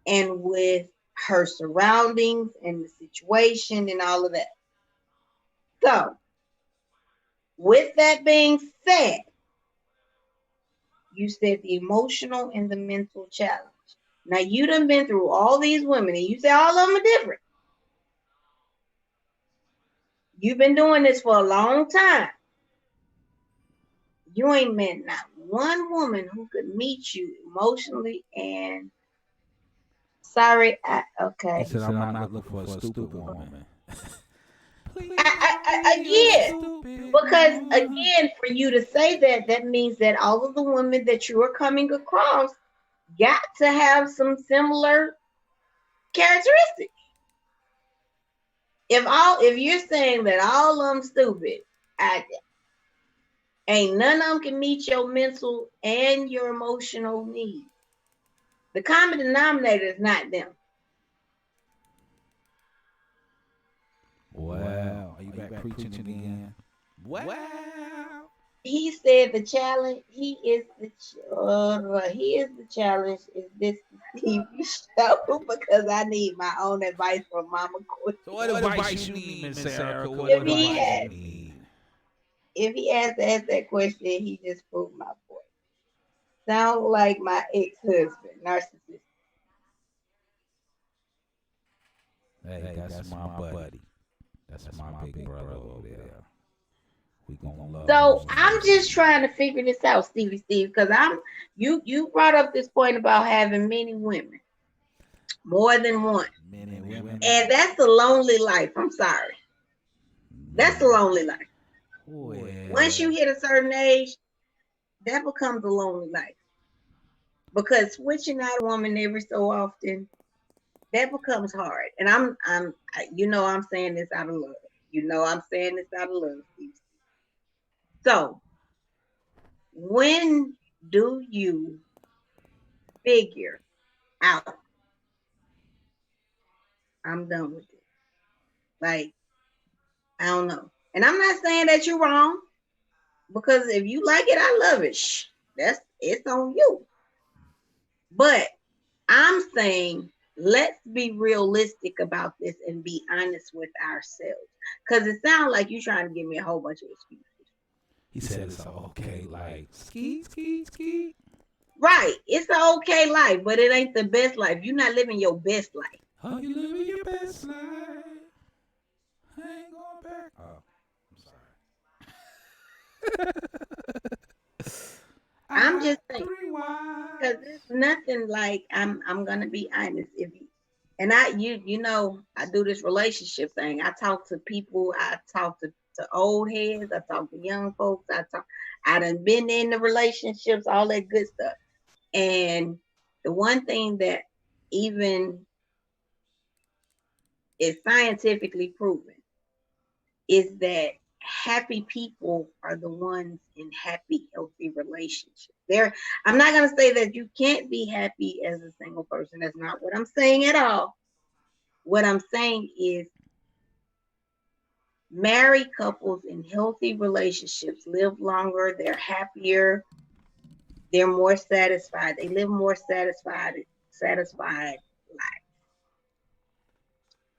Speaker 4: and with her surroundings and the situation and all of that. So, with that being said, you said the emotional and the mental challenge. Now you done been through all these women, and you say all of them are different. You've been doing this for a long time. You ain't met not one woman who could meet you emotionally and okay.
Speaker 6: He said, I'm not looking for a stupid woman.
Speaker 4: Because again, for you to say that, that means that all of the women that you are coming across got to have some similar characteristics. If you're saying that all of them stupid, ain't none of them can meet your mental and your emotional needs. The common denominator is not them.
Speaker 6: Wow. Are you back preaching again? Wow.
Speaker 4: He said the challenge. He is the challenge. Is this TV show? Because I need my own advice from Mama Quita.
Speaker 6: So what advice you need, Miss Erica? What
Speaker 4: If
Speaker 6: advice you need?
Speaker 4: If he has to ask that question, he just proved my point. Sound like my ex-husband, narcissist.
Speaker 6: Hey, that's my buddy. That's my big brother over there. We gonna love.
Speaker 4: So I'm just trying to figure this out, Steve, because you brought up this point about having many women, more than one,
Speaker 6: many women,
Speaker 4: and that's a lonely life. I'm sorry, that's a lonely life.
Speaker 6: Well,
Speaker 4: once you hit a certain age, that becomes a lonely life, because switching out a woman every so often, that becomes hard. And I'm saying this out of love. I'm saying this out of love, Steve. So, when do you figure out I'm done with it? Like, I don't know. And I'm not saying that you're wrong, because if you like it, I love it. It's on you. But I'm saying, let's be realistic about this and be honest with ourselves. Because it sounds like you're trying to give me a whole bunch of excuses.
Speaker 6: He said it's okay, like ski.
Speaker 4: Right. It's an okay life, but it ain't the best life. You're not living your best life.
Speaker 6: How you living your best life? I ain't going back. Oh, I'm sorry.
Speaker 4: I'm just saying, because there's nothing like I'm gonna be honest. If you and I do this relationship thing. I talk to people. I talk to old heads. I talk to young folks. I done been in the relationships, all that good stuff. And the one thing that even is scientifically proven is that happy people are the ones in happy, healthy relationships. I'm not going to say that you can't be happy as a single person. That's not what I'm saying at all. What I'm saying is married couples in healthy relationships live longer, they're happier, they're more satisfied, they live more satisfied life.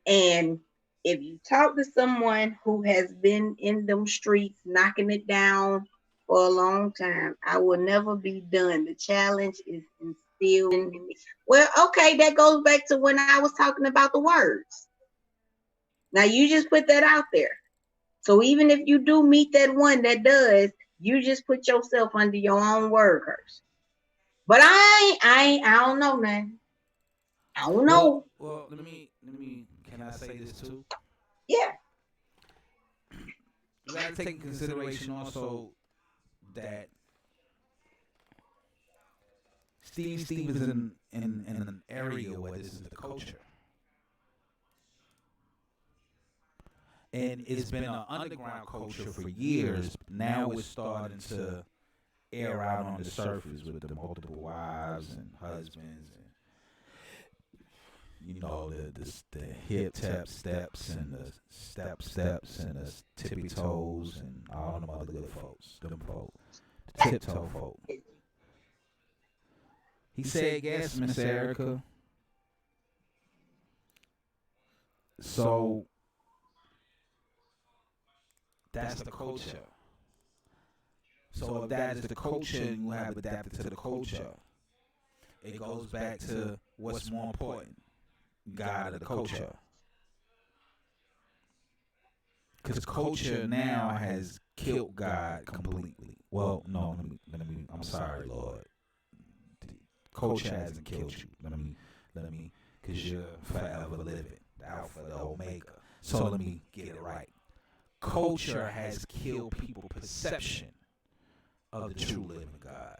Speaker 4: And if you talk to someone who has been in them streets knocking it down for a long time, I will never be done. The challenge is instilled in me. Well, okay, that goes back to when I was talking about the words. Now you just put that out there. So even if you do meet that one that does, you just put yourself under your own word curse. But I don't know, man. I don't know.
Speaker 6: Well, let me. Can I say this too?
Speaker 4: Yeah.
Speaker 6: You gotta take in consideration also that Steve is in an area where this is the culture. And it's been an underground culture for years. Now it's starting to air out on the surface with the multiple wives and husbands, and the hip tap steps and the steps and the tippy toes and all them other good folks, the tiptoe folk. He said yes, Miss Erica. So that's the culture. So if that is the culture and you have adapted to the culture, it goes back to what's more important, God or the culture. Because culture now has killed God completely. Well, no, let me. I'm sorry, Lord. Culture hasn't killed you. Let me, because you're forever living, the Alpha, the Omega. So let me get it right. Culture has killed people's perception of the true living God.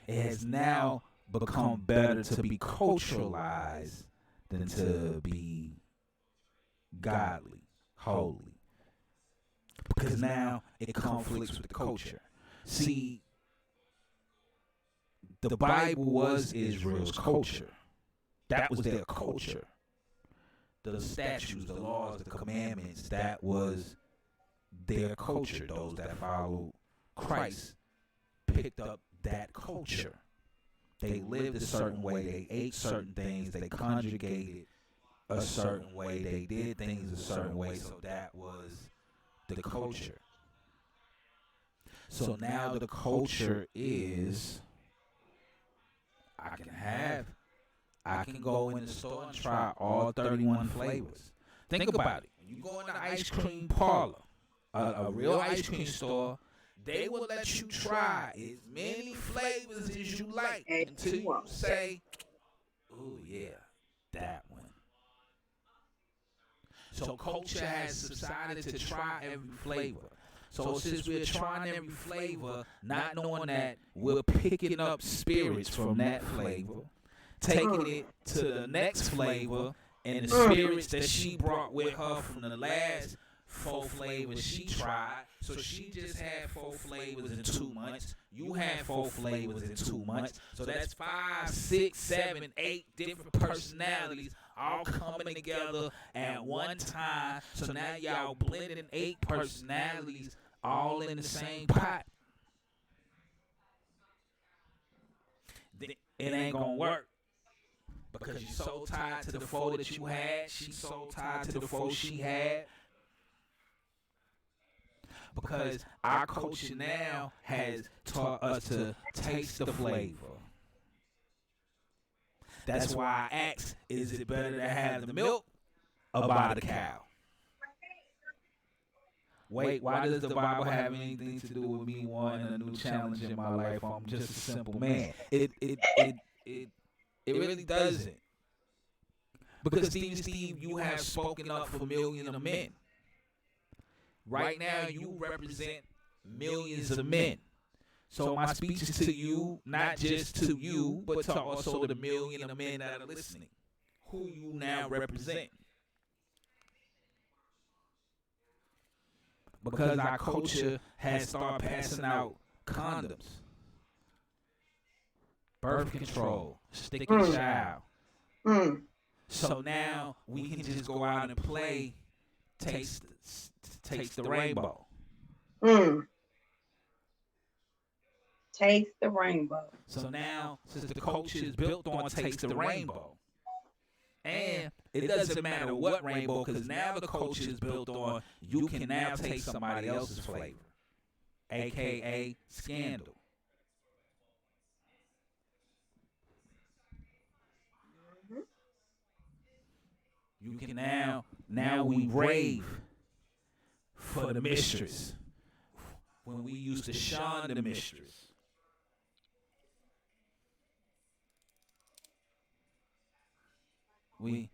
Speaker 6: It has now become better to be culturalized than to be godly, holy. Because now it conflicts with the culture. See, the Bible was Israel's culture. That was their culture. The statutes, the laws, the commandments, that was their culture. Those that followed Christ picked up that culture. They lived a certain way. They ate certain things. They conjugated a certain way. They did things a certain way. So that was the culture. So now the culture is, I can go in the store and try all 31 flavors. Think about it. When you go in the ice cream parlor, a real ice cream store, they will let you try as many flavors as you like until you say, "Oh yeah, that one." So culture has subsided to try every flavor. So since we're trying every flavor, not knowing that we're picking up spirits from that flavor, taking it to the next flavor, and the spirits that she brought with her from the last 4 flavors she tried. So she just had 4 flavors in 2 months. You had 4 flavors in 2 months. So that's 5, 6, 7, 8 different personalities all coming together at one time. So now y'all blending 8 personalities all in the same pot. It ain't gonna work. Because you're so tied to the 4 that you had. She's so tied to the 4 she had. Because our culture now has taught us to taste the flavor. That's why I ask, is it better to have the milk or buy the cow? Wait, why does the Bible have anything to do with me wanting a new challenge in my life? I'm just a simple man. It really doesn't. Because Steve, you have spoken up for millions of men. Right now, you represent millions of men. So my speech is to you, not just to you, but to also the million of men that are listening, who you now represent. Because our culture has started passing out condoms, birth control, stick a child. So now we can just go out and play, taste the rainbow.
Speaker 4: Taste the rainbow.
Speaker 6: So now, since the culture is built on taste the rainbow, and it doesn't matter what rainbow, because now the culture is built on you can now take somebody else's flavor, aka scandal. You can now we rave for the mistress when we used to shun the mistress. We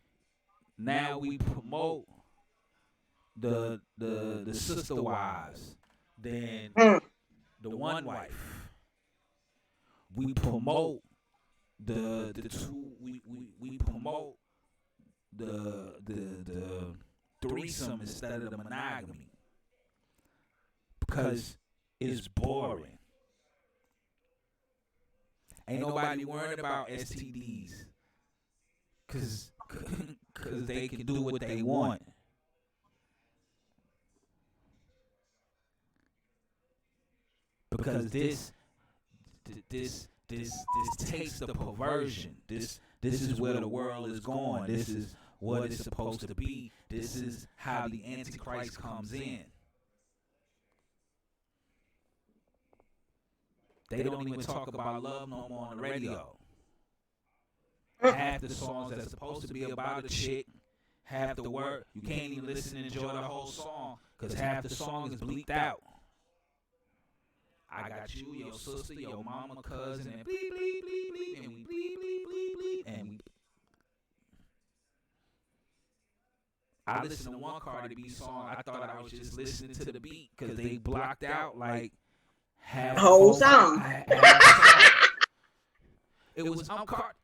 Speaker 6: promote the sister wives than the one wife. We promote the two. We promote the threesome instead of the monogamy because it's boring. Ain't nobody worrying about STDs because they can do what they want. Because this takes the perversion. This is where the world is going. This is what it's supposed to be. This is how the Antichrist comes in. They don't even talk about love no more on the radio. Half the songs that's supposed to be about a chick, half the word, you can't even listen and enjoy the whole song because half the song is bleeped out. I got you, your sister, your mama, cousin, and bleep, bleep, bleep, bleep, and we bleep, bleep, bleep, bleep, and we. I listened to one Cardi B song. I thought I was just listening to the beat because they blocked out like half the
Speaker 5: whole song.
Speaker 6: It was I'm Cardi,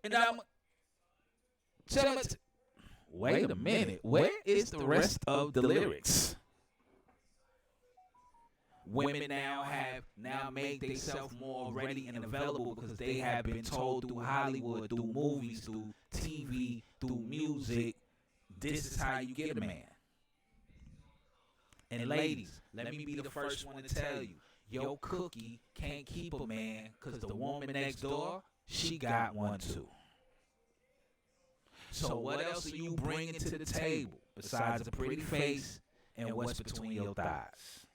Speaker 6: and I'm. Wait a minute. Where is the rest of the lyrics? Women now made themselves more ready and available because they have been told through Hollywood, through movies, through TV, through music, this is how you get a man. And ladies, let me be the first one to tell you, your cookie can't keep a man because the woman next door, she got one too. So what else are you bringing to the table besides a pretty face and what's between your thighs?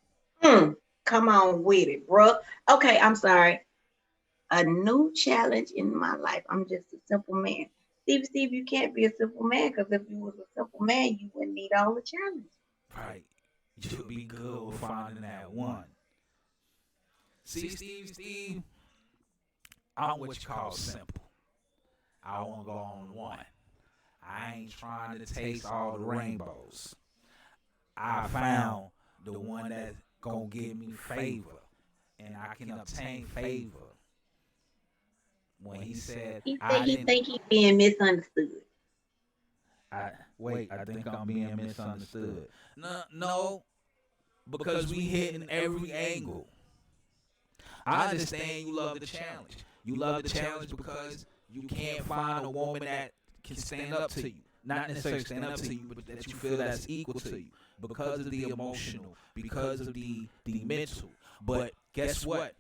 Speaker 4: Come on with it, bro. Okay, I'm sorry. A new challenge in my life. I'm just a simple man. Steve, you can't be a simple man because if you was a simple man, you wouldn't need all the challenges.
Speaker 6: Right. You'll be good with finding that one. See, Steve, I'm what you call simple. I want to go on one. I ain't trying to taste all the rainbows. I found the one that's gonna give me favor, and I can obtain favor. When he said,
Speaker 4: he think he's being misunderstood.
Speaker 6: I think I'm being misunderstood. No, because we hitting every angle. I understand you love the challenge. You love the challenge because you can't find a woman that can stand up to you. Not necessarily stand up to you, but that you feel that's equal to you. Because of the emotional, because of the mental. But guess what?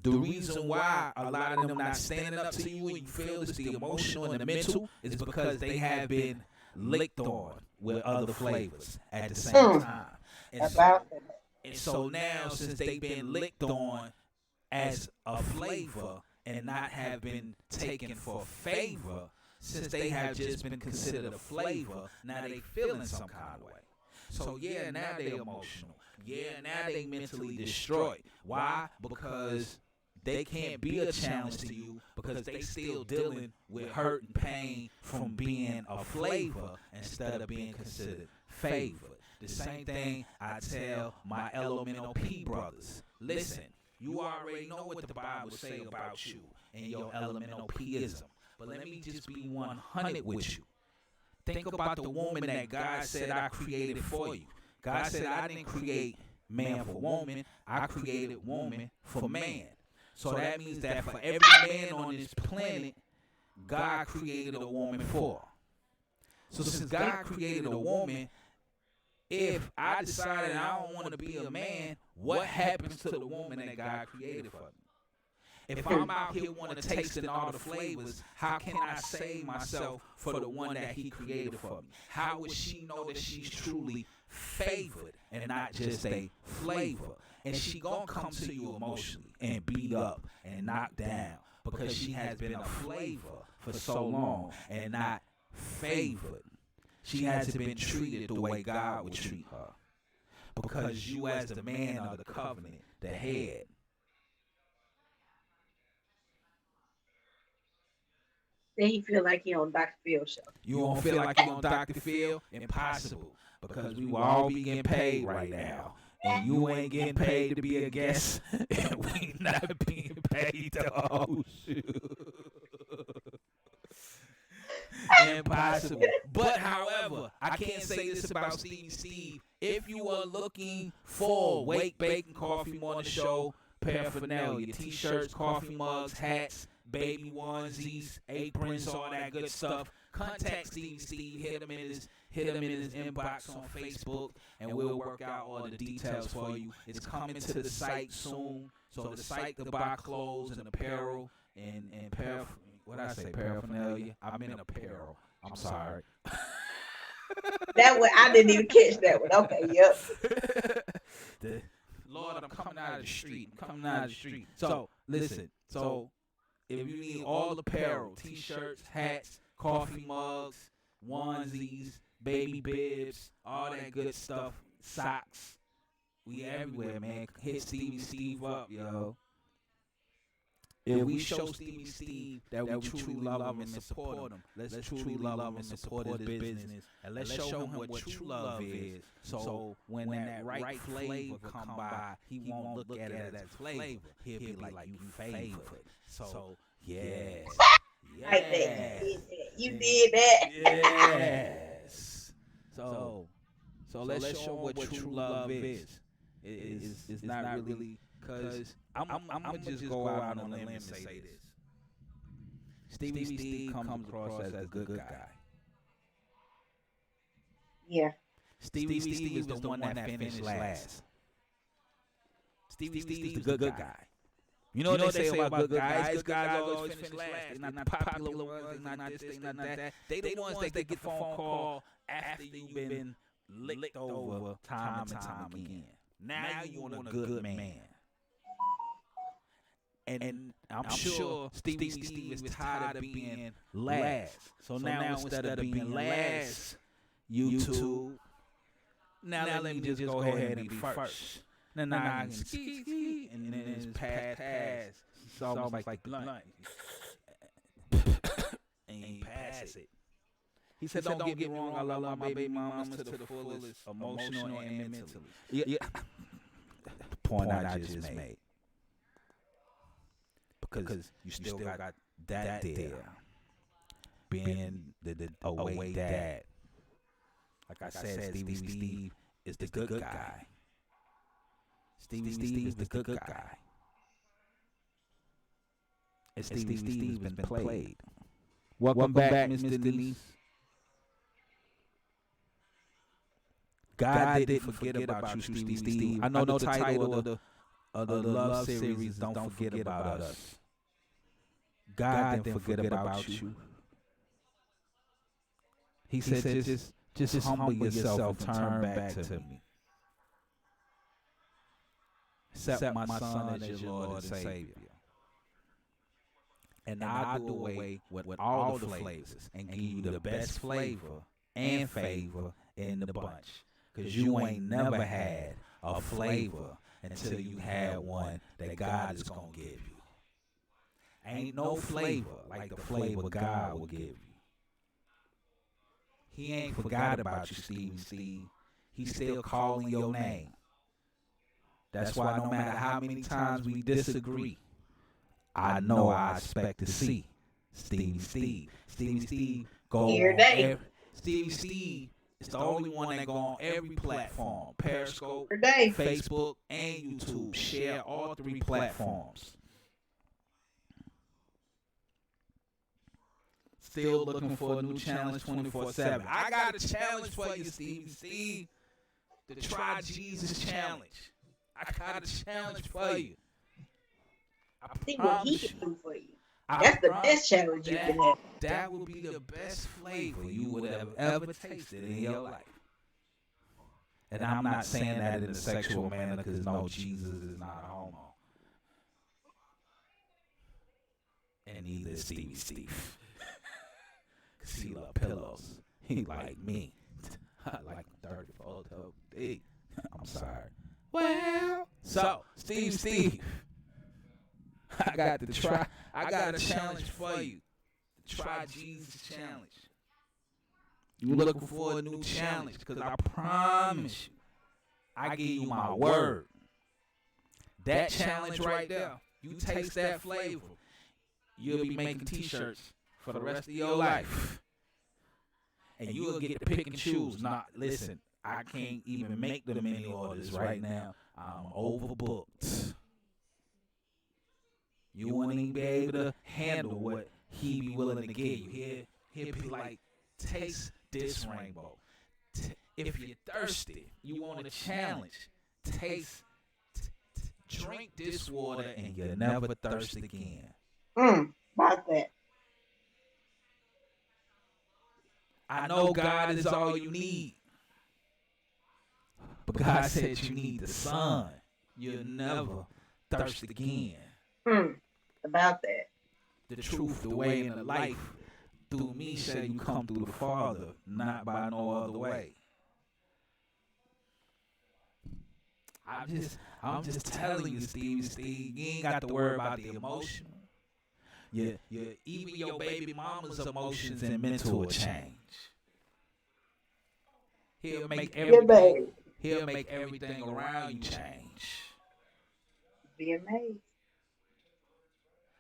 Speaker 6: The reason why a lot of them not standing up to you and you feel it's the emotional and the mental is because they have been licked on with other flavors at the same time. And so now, since they've been licked on as a flavor and not have been taken for favor, since they have just been considered a flavor, now they feeling some kind of way. So yeah, now they emotional. Yeah, now they mentally destroyed. Why? Because they can't be a challenge to you because they still dealing with hurt and pain from being a flavor instead of being considered favored. The same thing I tell my LMNOP brothers. Listen, you already know what the Bible say about you and your LMNOPism. But let me just be 100 with you. Think about the woman that God said I created for you. God said I didn't create man for woman. I created woman for man. So that means that for every man on this planet, God created a woman for. So since God created a woman, if I decided I don't want to be a man, what happens to the woman that God created for me? If I'm out here wanting to taste in all the flavors, how can I save myself for the one that he created for me? How would she know that she's truly favored and not just a flavor? And she gonna come to you emotionally and beat up and knock down because she has been a flavor for so long and not favored. She hasn't been treated the way God would treat her. Because you as the man of the covenant, the head,
Speaker 4: Then he feel like he on Dr. Phil's show.
Speaker 6: You don't feel like you on Dr. Phil? Impossible. Because we will all be getting paid right now. And you ain't getting paid to be a guest. And we not being paid to host you. Impossible. But however, I can't say this about Steve. If you are looking for WakeBake and Coffee Morning Show paraphernalia, t-shirts, coffee mugs, hats, baby onesies, aprons, all that good stuff, contact Steve. Hit him in his inbox on Facebook, and we'll work out all the details for you. It's coming to the site soon. So the site to buy clothes and apparel and paraphernalia. I'm in apparel. I'm sorry.
Speaker 4: That one I didn't even catch that one. Okay, yep.
Speaker 6: Lord, I'm coming out of the street. I'm coming out of the street. So listen. So if you need all apparel, t-shirts, hats, coffee mugs, onesies, baby bibs, all that good stuff, socks, we everywhere, man. Hit Stevie Steve up, yo. If we show Stevie Steve that we truly love him and support him, let's truly love him and support his business, and let's show him what true love is. So when that right flavor come by, he won't look at it as flavor. He'll be like, you favorite. So yes.
Speaker 4: Right there. You did that.
Speaker 6: Yes. So let's show what true love is. It's not really, because I'm gonna just go out on a limb and say this. Stevie Steve comes across as a good guy.
Speaker 4: Yeah.
Speaker 6: Stevie Steve is the one that finished last. Stevie Steve's the good guy. You know what they say about good guys? Good guys always finish last. They're not the popular ones. They're not this, they're not that. They the ones that get the phone call after you've been licked over time and time again. Now you want a good man. And I'm sure Stevie Steve is tired of being last. So now instead of being last, YouTube, now let me just go ahead and be first. Then I can ski, and then it's pass. It's almost like blunt. And you pass it. He said, don't get me wrong, I love my baby mamas to the fullest, emotional and mentally. Yeah. The point I just made. Because you still got that there. Being the away dad. Like I said, Stevie Steve is the good guy. Stevie Steve is the good guy. And Stevie Steve's been played. Welcome back, Mr. Denise. God didn't forget about you, Stevie Steve. I know the title of the Love Series, Don't Forget About Us. God didn't forget about you. He said, just humble yourself and turn back to me. Accept my son as your Lord and Savior. And I'll do away with all the flavors and give you the best flavor and favor in the bunch. Because you ain't never had a flavor until you had one that God is going to give you. Ain't no flavor like the flavor God will give you. He ain't forgot about you, Steve. He's still calling your name. That's why no matter how many times we disagree, I know I expect to see Stevie Steve. Stevie Steve go on Stevie Steve is the only one that go on every platform. Periscope, Facebook, and YouTube. Share all 3 platforms. Still looking for a new challenge 24/7. I got a challenge for you, Stevie Steve. The Try Jesus Challenge. I got a challenge for you.
Speaker 4: See what he can do for you. That's the best challenge you can have.
Speaker 6: That will be the best flavor you would have ever tasted in your life. And I'm not saying that in a sexual manner because no, Jesus is not a homo. And neither is Stevie Steve. Because he love pillows. He like me. I like 34 D. I'm sorry. Well, so Steve. I got a challenge for you. The Try Jesus Challenge. You looking for a new challenge? Because I promise you, I give you my word. That challenge right there, you taste that flavor, you'll be making t-shirts for the rest of your life. And you'll get to pick and choose. Now, listen, I can't even make them many orders right now. I'm overbooked. You won't even be able to handle what he be willing to give you. He'll be like, taste this rainbow. If you're thirsty, you want a challenge, drink this water and you'll never thirst again.
Speaker 4: About that.
Speaker 6: I know God is all you need. But God said you need the sun. you'll never thirst again.
Speaker 4: About that.
Speaker 6: The truth, the way, and the life through me shall you come through the Father, not by no other way. I'm just telling you, Steve, you ain't got to worry about the emotional. Even your baby mama's emotions and mental will change. He'll make everything around you change.
Speaker 4: Be amazed.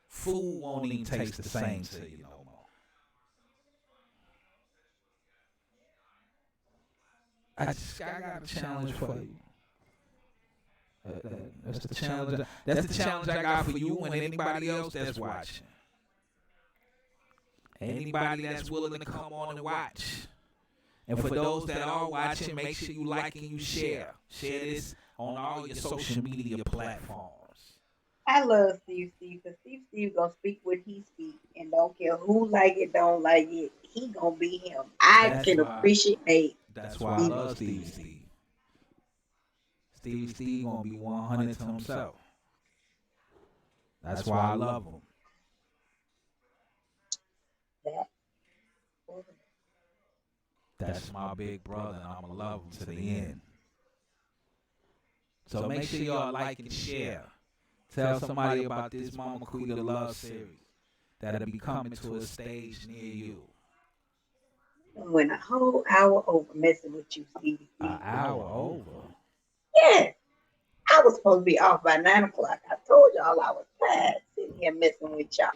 Speaker 6: Food won't even taste the same to you no more. I got a challenge for you. That's the challenge. That's the challenge I got for you and anybody else that's watching. Anybody that's willing to come on and watch. And for those that are watching, make sure you like and you share. Share this on all your social media platforms.
Speaker 4: I love Steve because Steve gonna speak what he speak and don't care who like it, don't like it. He gonna be him. I can appreciate.
Speaker 6: That's why I love Steve. Steve gonna be 100 to himself. That's why I love him. That's my big brother, and I'm gonna love him to the end. So make sure y'all like and share. Tell somebody about this Mama Quita Love Series that'll be coming to a stage near you.
Speaker 4: Went a whole hour over messing with you, Steve.
Speaker 6: An hour over?
Speaker 4: Yeah. I was supposed to be off by 9 o'clock. I told y'all I was tired sitting here messing with y'all.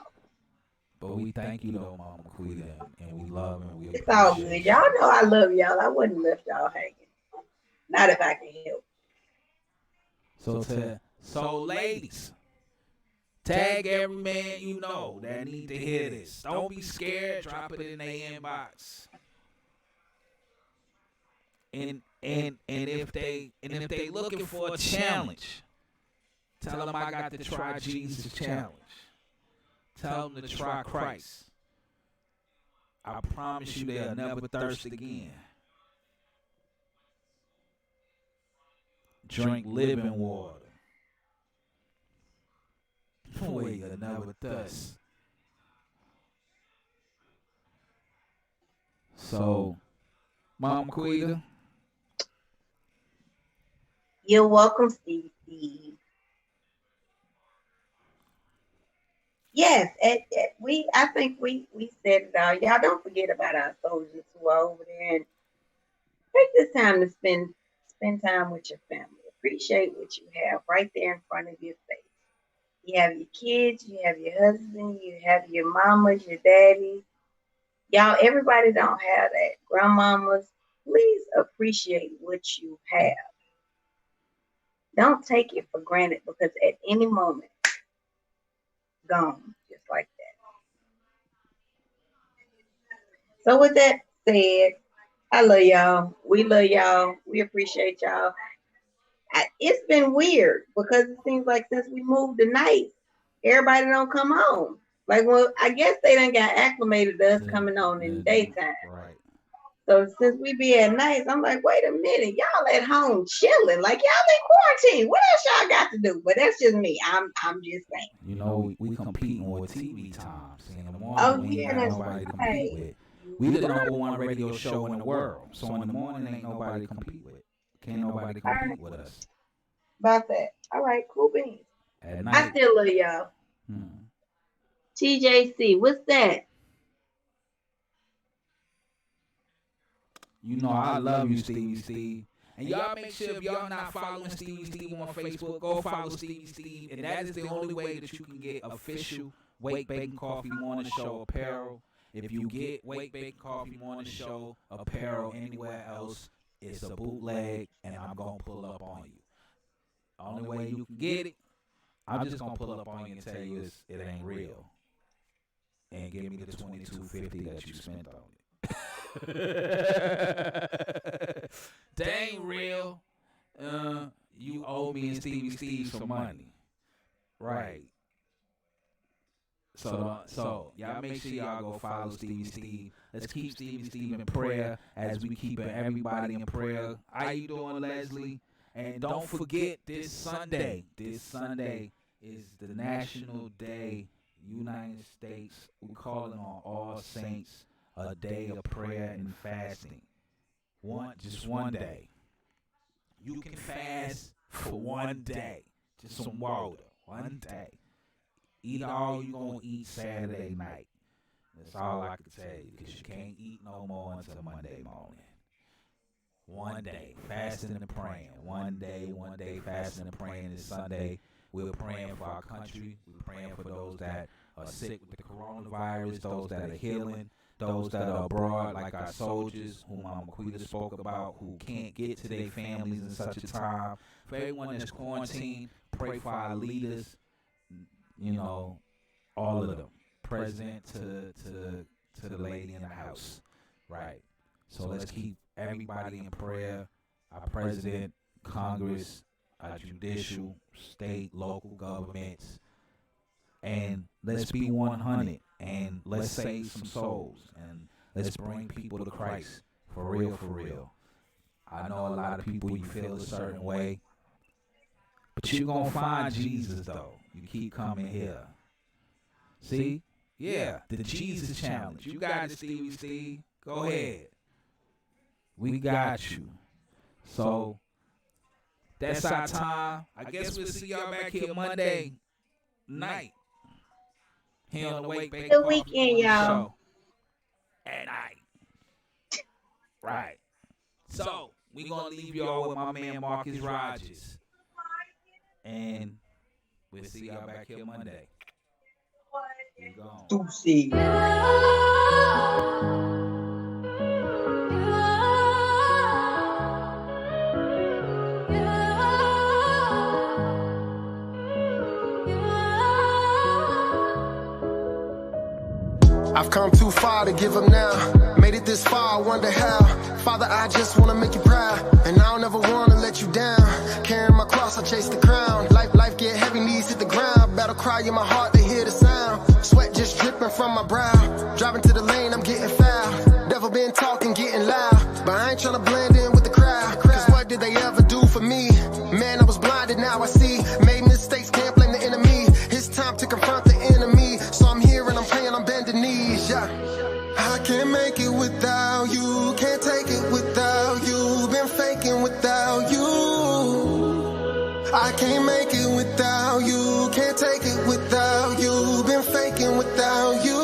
Speaker 6: But we thank you though, Mama Quita, and we love and we appreciate.
Speaker 4: It's all good. Y'all know I love y'all. I wouldn't left y'all hanging. Not if I can help.
Speaker 6: So ladies, tag every man you know that need to hear this. Don't be scared. Drop it in their inbox. And if they looking for a challenge, tell them I got the Try Jesus challenge. Tell them to try Christ. I promise you they'll never thirst again. Drink living water. Where you'll never thirst. So, Mama Quita.
Speaker 4: You're welcome, Steve. Yes, I think we said it all. Y'all don't forget about our soldiers who are over there and take this time to spend time with your family. Appreciate what you have right there in front of your face. You have your kids, you have your husband, you have your mamas, your daddies. Y'all, everybody don't have that. Grandmamas, please appreciate what you have. Don't take it for granted because at any moment, gone, just like that. So with that said, I love y'all. We love y'all. We appreciate y'all. It's been weird because it seems like since we moved to night, everybody don't come home. Like, well, I guess they done got acclimated to us coming on in the daytime. Right. So since we be at night, I'm like, wait a minute, y'all at home chilling, like y'all in quarantine. What else y'all got to do? But that's just me. I'm just saying.
Speaker 6: You know, we competing with TV times. In the morning, we ain't got nobody to compete with. We the number one radio show in the world. So in the morning, ain't nobody to compete with. Can't nobody compete with us.
Speaker 4: About that. All right, cool beans.
Speaker 6: At night,
Speaker 4: I still love y'all. TJC, what's that?
Speaker 6: You know I love you, Steve. And y'all make sure if y'all not following Steve on Facebook, go follow Steve. And that is the only way that you can get official WakeBake Coffee Morning Show apparel. If you get WakeBake Coffee Morning Show apparel anywhere else, it's a bootleg, and I'm going to pull up on you. Only way you can get it, I'm just going to pull up on you and tell you it ain't real. And give me the $22.50 that you spent on it. That ain't real. You owe me and Steve some money. Right. So y'all make sure y'all go follow Steve. Let's keep Steve in prayer as we keep everybody in prayer. How you doing, Leslie? And don't forget this Sunday. This Sunday is the National Day, United States. We call it on All Saints, a day of prayer and fasting. Just one day. You can fast for one day. Just some water. One day. Eat all you're going to eat Saturday night. That's all I can tell you, because you can't eat no more until Monday morning. One day, fasting and praying. One day, fasting and praying. This Sunday, we're praying for our country. We're praying for those that are sick with the coronavirus, those that are healing, those that are abroad, like our soldiers, whom Quita spoke about, who can't get to their families in such a time. For everyone that's quarantined, pray for our leaders, all of them. President to the lady in the house, right? So let's keep everybody in prayer. Our president, Congress, our judicial, state, local governments, and let's be 100 and let's save some souls and let's bring people to Christ for real, for real. I know a lot of people, you feel a certain way, but you're gonna find Jesus though. You keep coming here. See? Yeah, the Jesus Challenge. You got it, Steve. Go ahead. We got you. So, that's our time. I guess we'll see y'all back here Monday night. Here on the WakeBake.
Speaker 4: Good weekend, y'all.
Speaker 6: At night. Right. So, we're going to leave y'all with my man Marcus Rogers. And we'll see y'all back here Monday.
Speaker 2: Deuces.
Speaker 8: I've come too far to give up now. Made it this far, I wonder how. Father, I just wanna make you proud, and I don't ever wanna let you down. Carrying my cross, I chase the crown. Life get heavy, knees hit the ground. Battle cry in my heart, they hear the sound. Sweat just dripping from my brow. Driving to the lane, I'm getting foul. Devil been talking, getting loud, but I ain't tryna blend in with the crowd. Cause what did they ever do for me? Man, I was blinded, now I see. Made mistakes, can't blame the enemy. It's time to confront the enemy. So I'm here and I'm praying, I'm bending knees, yeah. I can't make it without you, can't take it without you, been faking without you. I can't make it without you, can't take it without you, been faking without you,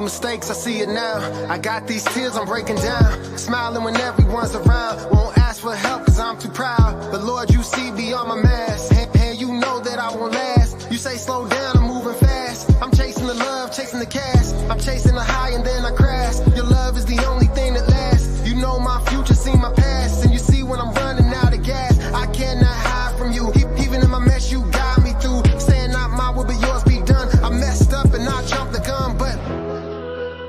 Speaker 8: mistakes, I see it now. I got these tears, I'm breaking down. Smiling when everyone's around. Won't ask for help cause I'm too proud. But Lord, you see beyond my mask. And you know that I won't last. You say slow down, I'm moving fast. I'm chasing the love, chasing the cash. I'm chasing the high and then I crash. Your love is the only thing that lasts. You know my future, see my past. And you see when I'm running out of gas. I cannot hide from you. Even in my mess, you got me through. Saying not my will, but yours be done. I messed up and I jumped the gun, but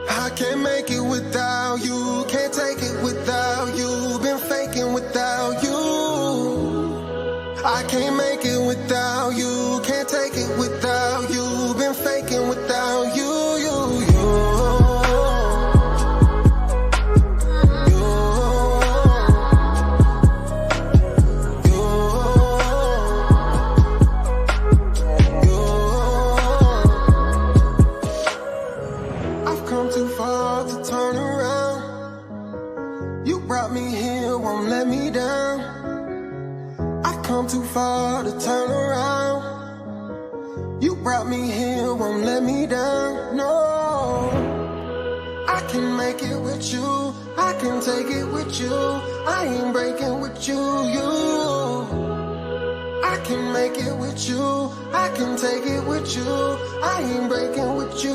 Speaker 8: I can't make it without you, can't take it without you, been faking without you. I can't make it without you, can't take it without you, been faking without you. Too far to turn around. You brought me here, won't let me down. No, I can make it with you, I can take it with you. I ain't breaking with you. I can make it with you, I can take it with you. I ain't breaking with you.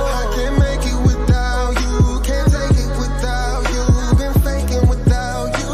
Speaker 8: I can't make it without you, can't take it without you. Been faking without you.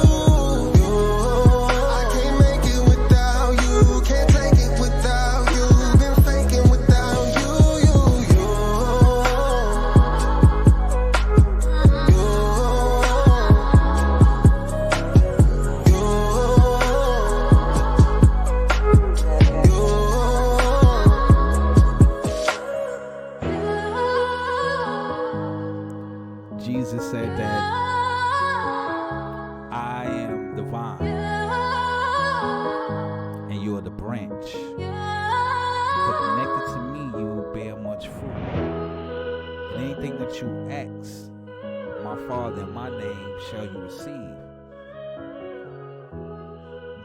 Speaker 6: name shall you receive.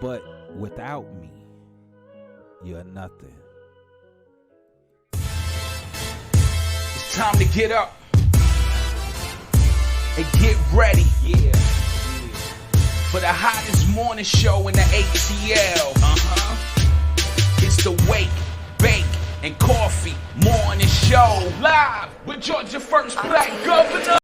Speaker 6: But without me, you're nothing.
Speaker 3: It's time to get up and get ready.
Speaker 6: Yeah.
Speaker 3: For the hottest morning show in the ATL. It's the Wake, Bake, and Coffee Morning Show. Live with Georgia First Black Governor.